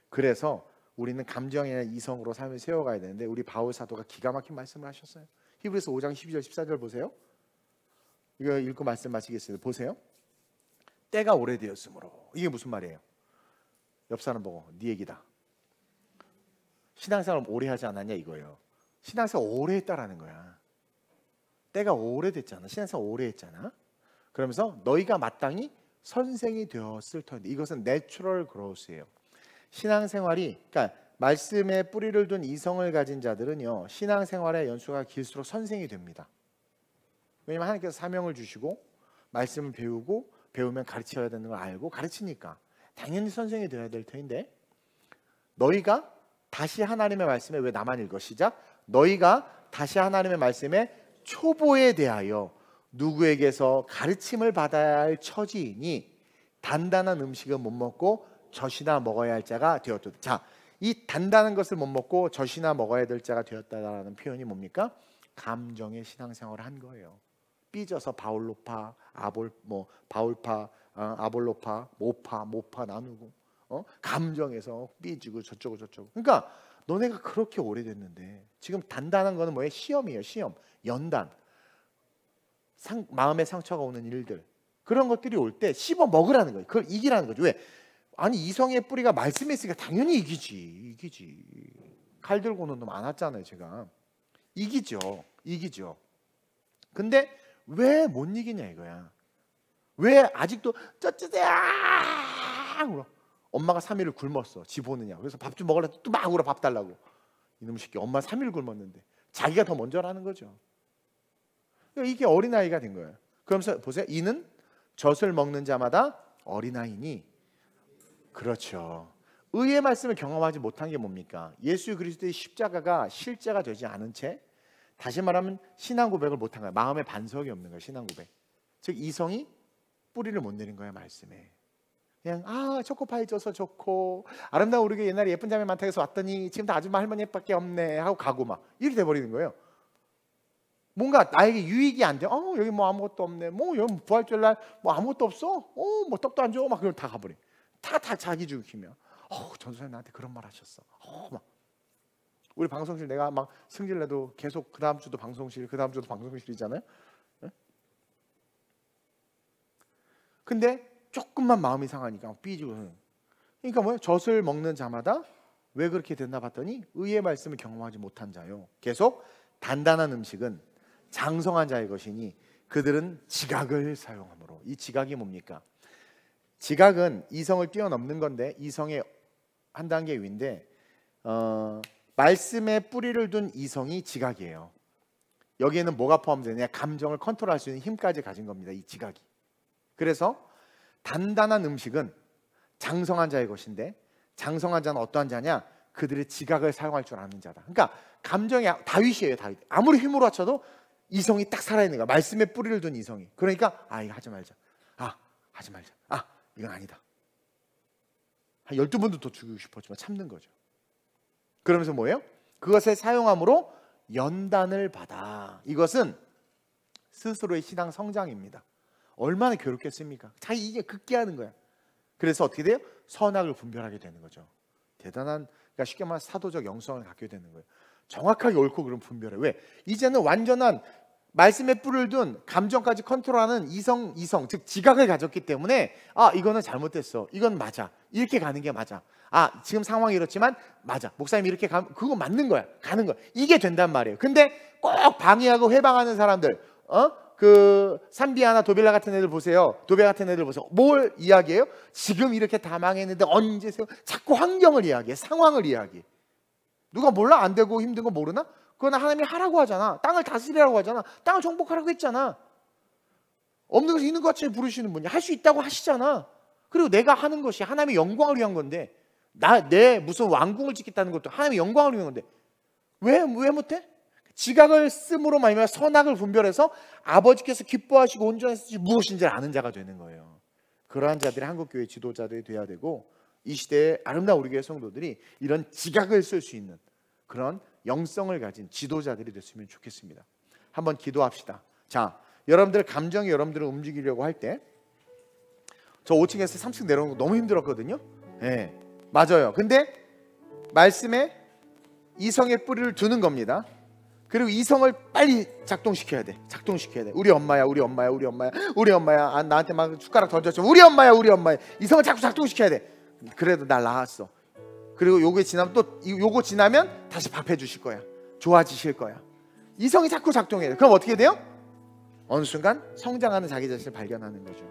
그래서 우리는 감정이나 이성으로 삶을 세워가야 되는데, 우리 바울 사도가 기가 막힌 말씀을 하셨어요. 히브리서 5장 12절 14절 보세요. 이거 읽고 말씀 마치겠습니다. 보세요. 때가 오래되었으므로. 이게 무슨 말이에요? 옆 사람 보고 네 얘기다. 신앙생활 오래 하지 않았냐 이거예요. 신앙생활 오래 했다라는 거야. 때가 오래됐잖아. 신앙생활 오래 했잖아. 그러면서 너희가 마땅히 선생이 되었을 터인데, 이것은 내추럴 그로스예요. 신앙생활이, 그러니까 말씀에 뿌리를 둔 이성을 가진 자들은요, 신앙생활의 연수가 길수록 선생이 됩니다. 왜냐하면 하나님께서 사명을 주시고 말씀을 배우고 배우면 가르쳐야 되는 걸 알고 가르치니까 당연히 선생이 되어야 될 터인데, 너희가 다시 하나님의 말씀에, 왜 나만 읽어? 시작. 너희가 다시 하나님의 말씀에 초보에 대하여 누구에게서 가르침을 받아야 할 처지이니 단단한 음식은 못 먹고 젖이나 먹어야 할 자가 되었다. 자, 이 단단한 것을 못 먹고 젖이나 먹어야 될 자가 되었다라는 표현이 뭡니까? 감정의 신앙생활을 한 거예요. 삐져서 바울로파, 바울파, 아볼로파, 모파 나누고, 감정에서 삐지고 저쩌고. 그러니까 너네가 그렇게 오래됐는데 지금 단단한 거는 뭐예요? 시험이에요. 시험, 연단, 마음의 상처가 오는 일들, 그런 것들이 올 때 씹어 먹으라는 거예요. 그걸 이기라는 거죠. 왜? 아니, 이성의 뿌리가 말씀에 있으니까 당연히 이기지. 칼 들고 오는 놈 안 왔잖아요. 제가 이기죠. 근데 왜 못 이기냐 이거야. 왜 아직도 쩌쩌대야 울어. 엄마가 3일을 굶었어. 지 보느냐. 그래서 밥 좀 먹으려고 또 막 울어. 밥 달라고. 이놈 새끼, 엄마 3일 굶었는데 자기가 더 먼저라는 거죠. 이게 어린아이가 된 거예요. 그러면서 보세요. 이는 젖을 먹는 자마다 어린아이니. 그렇죠. 의의 말씀을 경험하지 못한 게 뭡니까? 예수 그리스도의 십자가가 실제가 되지 않은 채, 다시 말하면 신앙 고백을 못한 거예요. 마음에 반석이 없는 거예요. 신앙 고백. 즉 이성이 뿌리를 못 내린 거예요. 말씀에. 그냥 초코파이 쪄서 좋고 아름다운 우리 교회 옛날에 예쁜 자매 많다고 해서 왔더니 지금 다 아줌마 할머니밖에 없네 하고 가고 막 이렇게 돼버리는 거예요. 뭔가 나에게 유익이 안 돼. 여기 뭐 아무것도 없네. 뭐 여기 부활절날 뭐 아무것도 없어. 뭐 떡도 안 줘. 막 그걸 다 가버려. 다 자기 죽이며. 전도사님 나한테 그런 말 하셨어. 막 우리 방송실 내가 막 승질내도 계속 그 다음 주도 방송실, 그 다음 주도 방송실이잖아요. 네? 근데 조금만 마음이 상하니까 삐지고. 그러니까 뭐예요? 젖을 먹는 자마다 왜 그렇게 됐나 봤더니 의의 말씀을 경험하지 못한 자요. 계속 단단한 음식은 장성한 자의 것이니 그들은 지각을 사용하므로. 이 지각이 뭡니까? 지각은 이성을 뛰어넘는 건데, 이성의 한 단계 위인데, 말씀에 뿌리를 둔 이성이 지각이에요. 여기에는 뭐가 포함되느냐? 감정을 컨트롤할 수 있는 힘까지 가진 겁니다. 이 지각이. 그래서 단단한 음식은 장성한 자의 것인데, 장성한 자는 어떠한 자냐? 그들의 지각을 사용할 줄 아는 자다. 그러니까 감정이 다윗이에요. 다윗. 아무리 힘으로 합쳐도 이성이 딱 살아있는 거야. 말씀에 뿌리를 둔 이성이. 그러니까 이거 하지 말자. 하지 말자. 이건 아니다. 한 12번도 더 죽이고 싶었지만 참는 거죠. 그러면서 뭐예요? 그것을 사용함으로 연단을 받아. 이것은 스스로의 신앙 성장입니다. 얼마나 괴롭겠습니까? 자기 이게 극기하는 거야. 그래서 어떻게 돼요? 선악을 분별하게 되는 거죠. 대단한, 그러니까 쉽게 말해 사도적 영성을 갖게 되는 거예요. 정확하게 옳고 그름 분별해. 왜? 이제는 완전한 말씀에 뿔을 둔 감정까지 컨트롤하는 이성, 즉 지각을 가졌기 때문에 이거는 잘못됐어. 이건 맞아. 이렇게 가는 게 맞아. 지금 상황이 이렇지만 맞아. 목사님이 이렇게 가면 그거 맞는 거야. 가는 거야. 이게 된단 말이에요. 근데 꼭 방해하고 회방하는 사람들, 그 산비아나 도빌라 같은 애들 보세요. 도베 같은 애들 보세요. 뭘 이야기해요? 지금 이렇게 다 망했는데 언제 세요? 자꾸 환경을 이야기해. 상황을 이야기해. 누가 몰라? 안 되고 힘든 거 모르나? 그건 하나님이 하라고 하잖아. 땅을 다스리라고 하잖아. 땅을 정복하라고 했잖아. 없는 것을 있는 것 같이 부르시는 분이 할 수 있다고 하시잖아. 그리고 내가 하는 것이 하나님의 영광을 위한 건데, 내 무슨 왕궁을 짓겠다는 것도 하나님의 영광을 위한 건데, 왜 못해? 지각을 씀으로 말미암아 선악을 분별해서 아버지께서 기뻐하시고 온전하시지 무엇인지 아는 자가 되는 거예요. 그러한 자들이 한국교회 지도자들이 돼야 되고, 이 시대의 아름다운 우리 교회 성도들이 이런 지각을 쓸 수 있는 그런 영성을 가진 지도자들이 됐으면 좋겠습니다. 한번 기도합시다. 자, 여러분들 감정이 여러분들을 움직이려고 할 때, 저 5층에서 3층 내려오는 거 너무 힘들었거든요. 네, 맞아요. 근데 말씀에 이성의 뿌리를 두는 겁니다. 그리고 이성을 빨리 작동시켜야 돼. 우리 엄마야. 나한테 막 숟가락 던졌죠. 우리 엄마야. 이성을 자꾸 작동시켜야 돼. 그래도 날 낳았어. 그리고 요거 지나면 다시 밥 해주실 거야. 좋아지실 거야. 이성이 자꾸 작동해야 돼. 그럼 어떻게 돼요? 어느 순간 성장하는 자기 자신을 발견하는 거죠.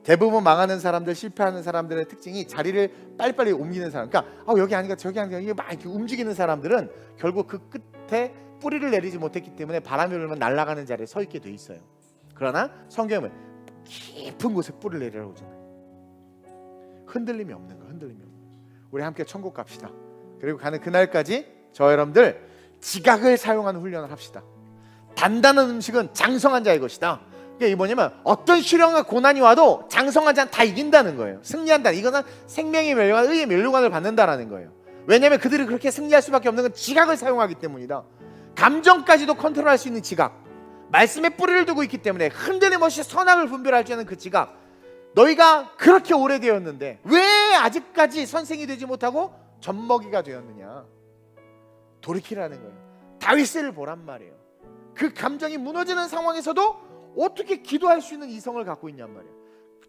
대부분 망하는 사람들, 실패하는 사람들의 특징이 자리를 빨리빨리 옮기는 사람. 그러니까 여기 아니까 저기 아니까 이게 막 이렇게 움직이는 사람들은 결국 그 끝에 뿌리를 내리지 못했기 때문에 바람이 불면 날아가는 자리에 서 있게 돼 있어요. 그러나 성경은 깊은 곳에 뿌리를 내리라고 하잖아요. 흔들림이 없는 거, 우리 함께 천국 갑시다. 그리고 가는 그날까지 저 여러분들 지각을 사용하는 훈련을 합시다. 단단한 음식은 장성한 자의 것이다. 이게 뭐냐면 어떤 시련과 고난이 와도 장성한 자는 다 이긴다는 거예요. 승리한다. 이거는 생명의 멸류관, 의의 멸류관을 받는다라는 거예요. 왜냐하면 그들이 그렇게 승리할 수밖에 없는 건 지각을 사용하기 때문이다. 감정까지도 컨트롤할 수 있는 지각, 말씀에 뿌리를 두고 있기 때문에 흔들림 없이 선악을 분별할 줄 아는 그 지각. 너희가 그렇게 오래되었는데 왜 아직까지 선생이 되지 못하고 젖먹이가 되었느냐. 돌이키라는 거예요. 다윗을 보란 말이에요. 그 감정이 무너지는 상황에서도 어떻게 기도할 수 있는 이성을 갖고 있냔 말이에요.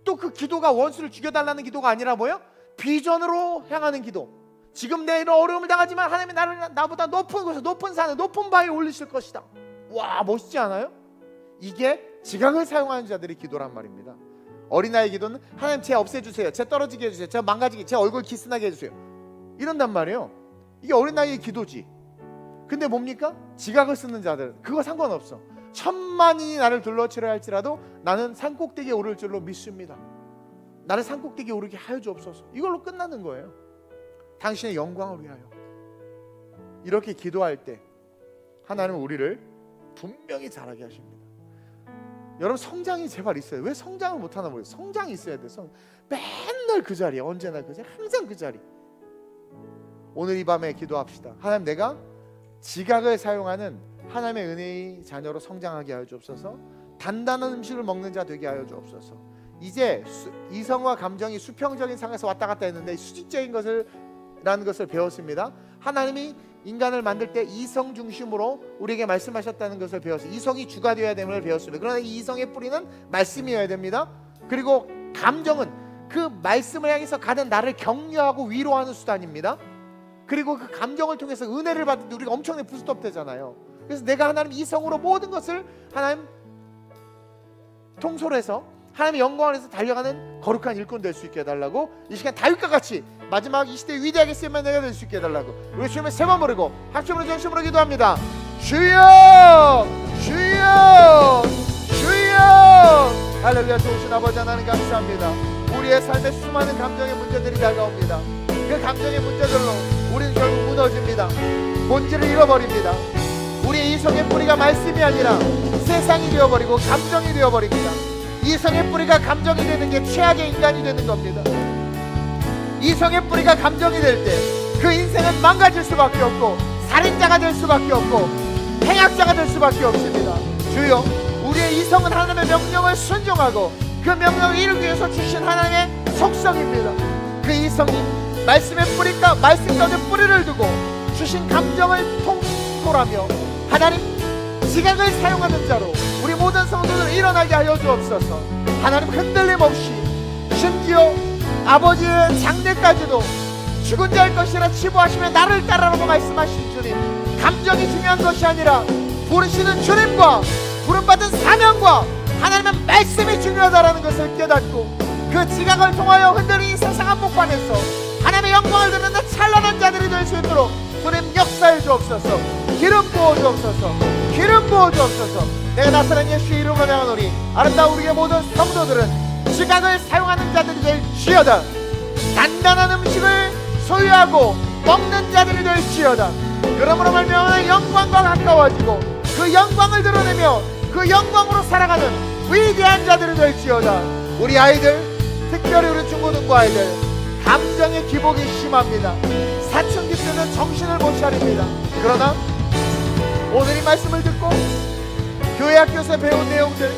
또 그 기도가 원수를 죽여달라는 기도가 아니라 뭐예요? 비전으로 향하는 기도. 지금 내 이런 어려움을 당하지만 하나님이 나보다 높은 곳에, 높은 산에, 높은 바위에 올리실 것이다. 와, 멋있지 않아요? 이게 지각을 사용하는 자들의 기도란 말입니다. 어린아이 기도는 하나님 쟤 없애주세요, 쟤 떨어지게 해주세요, 쟤 망가지게, 쟤 얼굴 기스나게 해주세요, 이런단 말이에요. 이게 어린아이의 기도지. 근데 뭡니까? 지각을 쓰는 자들, 그거 상관없어. 천만인이 나를 둘러치려 할지라도 나는 산꼭대기에 오를 줄로 믿습니다. 나를 산꼭대기에 오르게 하여 주옵소서. 이걸로 끝나는 거예요. 당신의 영광을 위하여. 이렇게 기도할 때 하나님은 우리를 분명히 잘하게 하십니다. 여러분, 성장이 제발 있어요. 왜 성장을 못하나 모르겠어요. 성장이 있어야 돼. 맨날 그 자리에, 언제나 그 자리, 항상 그 자리. 오늘 이 밤에 기도합시다. 하나님, 내가 지각을 사용하는 하나님의 은혜의 자녀로 성장하게 하여 주옵소서. 단단한 음식을 먹는 자 되게 하여 주옵소서. 이제 이성과 감정이 수평적인 상에서 왔다 갔다 했는데 수직적인 것이라는 것을 배웠습니다. 하나님이 인간을 만들 때 이성 중심으로 우리에게 말씀하셨다는 것을 배웠어요. 이성이 주가 되어야 됨을 배웠습니다. 그러나 이 이성의 뿌리는 말씀이어야 됩니다. 그리고 감정은 그 말씀을 향해서 가는 나를 격려하고 위로하는 수단입니다. 그리고 그 감정을 통해서 은혜를 받을 때 우리가 엄청나게 부스트업 되잖아요. 그래서 내가 하나님 이성으로 모든 것을 하나님 통솔해서 하나님의 영광을 위해서 달려가는 거룩한 일꾼 될 수 있게 해달라고, 이 시간 다윗과 같이 마지막 이 시대에 위대하게 쓰임받는 내가 될 수 있게 해달라고 우리 주님의 세번 부르고 합심으로 전심으로 기도합니다. 주여, 주여, 주여. 할렐루야. 좋으신 아버지 하나님 감사합니다. 우리의 삶에 수많은 감정의 문제들이 다가옵니다. 그 감정의 문제들로 우리는 결국 무너집니다. 본질을 잃어버립니다. 우리의 이성의 뿌리가 말씀이 아니라 세상이 되어버리고 감정이 되어버립니다. 이성의 뿌리가 감정이 되는 게 최악의 인간이 되는 겁니다. 이성의 뿌리가 감정이 될 때 그 인생은 망가질 수밖에 없고 살인자가 될 수밖에 없고 행악자가 될 수밖에 없습니다. 주여, 우리의 이성은 하나님의 명령을 순종하고 그 명령을 이루기 위해서 주신 하나님의 속성입니다. 그 이성이 말씀의 뿌리가, 말씀 가운데 뿌리를 두고 주신 감정을 통솔하며 하나님 지각을 사용하는 자로 우리 모든 성도들 일어나게 하여 주옵소서. 하나님 흔들림 없이 심지어 아버지의 장례까지도 죽은 자일 것이라 치부하시며 나를 따르라고 말씀하신 주님, 감정이 중요한 것이 아니라 부르시는 주님과 부름받은 사명과 하나님의 말씀이 중요하다는 것을 깨닫고 그 지각을 통하여 흔들린 세상 한복판에서 하나님의 영광을 드러내는 찬란한 자들이 될 수 있도록 주님 역사해 주옵소서. 기름 부어 주옵소서. 기름 부어 주옵소서. 내가 나사렛 예수의 이름으로 명하노니 아름다운 우리의 모든 성도들은 지각을 사용하는 자들이 될지어다. 단단한 음식을 소유하고 먹는 자들이 될지어다. 그러므로 말미암아 영광과 가까워지고 그 영광을 드러내며 그 영광으로 살아가는 위대한 자들이 될지어다. 우리 아이들, 특별히 우리 중고등부 아이들, 감정의 기복이 심합니다. 사춘기 때는 정신을 못 차립니다. 그러나 오늘 이 말씀을 듣고 교회 학교에서 배운 내용들,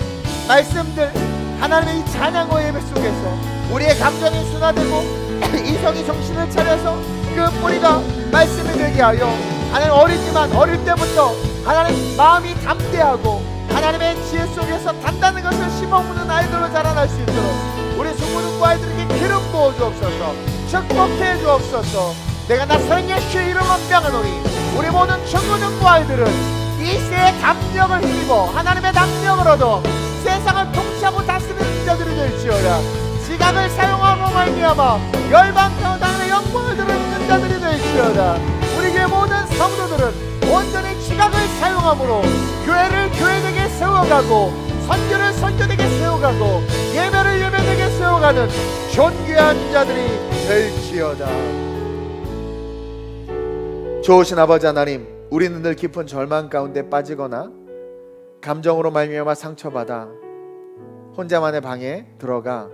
말씀들, 하나님의 이 찬양과 예배 속에서 우리의 감정이 순화되고 이성이 정신을 차려서 그 뿌리가 말씀이 되게 하여 하나님, 어리지만 어릴 때부터 하나님 마음이 담대하고 하나님의 지혜 속에서 단단한 것을 심어보는 아이들로 자라날 수 있도록 우리 중고등부 아이들에게 기름 부어 주옵소서. 축복해 주옵소서. 내가 나서는 예수의 이름으로 명하노니 우리 모든 중고등부 아이들은 이 세의 담력을 힘입어 하나님의 담력을 얻어 세상을 통치하고 다스리는 자들이 될지어다. 지각을 사용하고 말미암아 열방 가운데 하나님의 영광을 드러내는 자들이 될지어다. 우리 교회 모든 성도들은 온전히 지각을 사용함으로 교회를 교회되게 세워가고 선교를 선교되게 세워가고 예배를 예배되게 세워가는 존귀한 자들이 될지어다. 좋으신 아버지 하나님, 우리는 늘 깊은 절망 가운데 빠지거나 감정으로 말미암아 상처받아 혼자만의 방에 들어가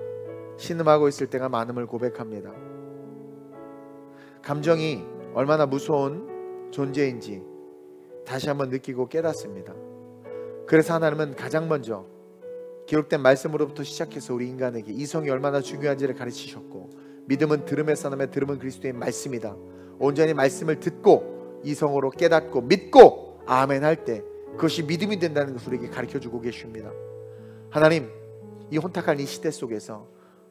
신음하고 있을 때가 많음을 고백합니다. 감정이 얼마나 무서운 존재인지 다시 한번 느끼고 깨닫습니다. 그래서 하나님은 가장 먼저 기록된 말씀으로부터 시작해서 우리 인간에게 이성이 얼마나 중요한지를 가르치셨고, 믿음은 들음에서 나며 들음은 그리스도의 말씀이다. 온전히 말씀을 듣고 이성으로 깨닫고 믿고 아멘 할 때 그것이 믿음이 된다는 것을 우리에게 가르쳐주고 계십니다. 하나님, 이 혼탁한 이 시대 속에서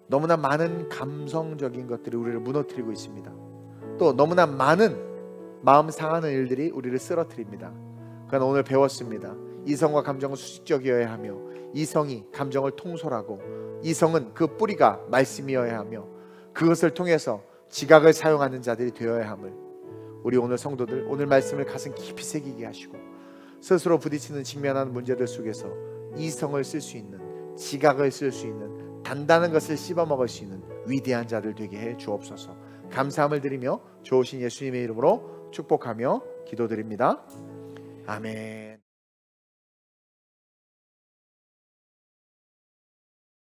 너무나 많은 감성적인 것들이 우리를 무너뜨리고 있습니다. 또 너무나 많은 마음 상하는 일들이 우리를 쓰러뜨립니다. 그러나 오늘 배웠습니다. 이성과 감정은 수직적이어야 하며 이성이 감정을 통솔하고 이성은 그 뿌리가 말씀이어야 하며 그것을 통해서 지각을 사용하는 자들이 되어야 함을, 우리 오늘 성도들 오늘 말씀을 가슴 깊이 새기게 하시고 스스로 부딪히는 직면하는 문제들 속에서 이성을 쓸 수 있는, 지각을 쓸 수 있는, 단단한 것을 씹어먹을 수 있는 위대한 자들 되게 해 주옵소서. 감사함을 드리며 좋으신 예수님의 이름으로 축복하며 기도드립니다. 아멘.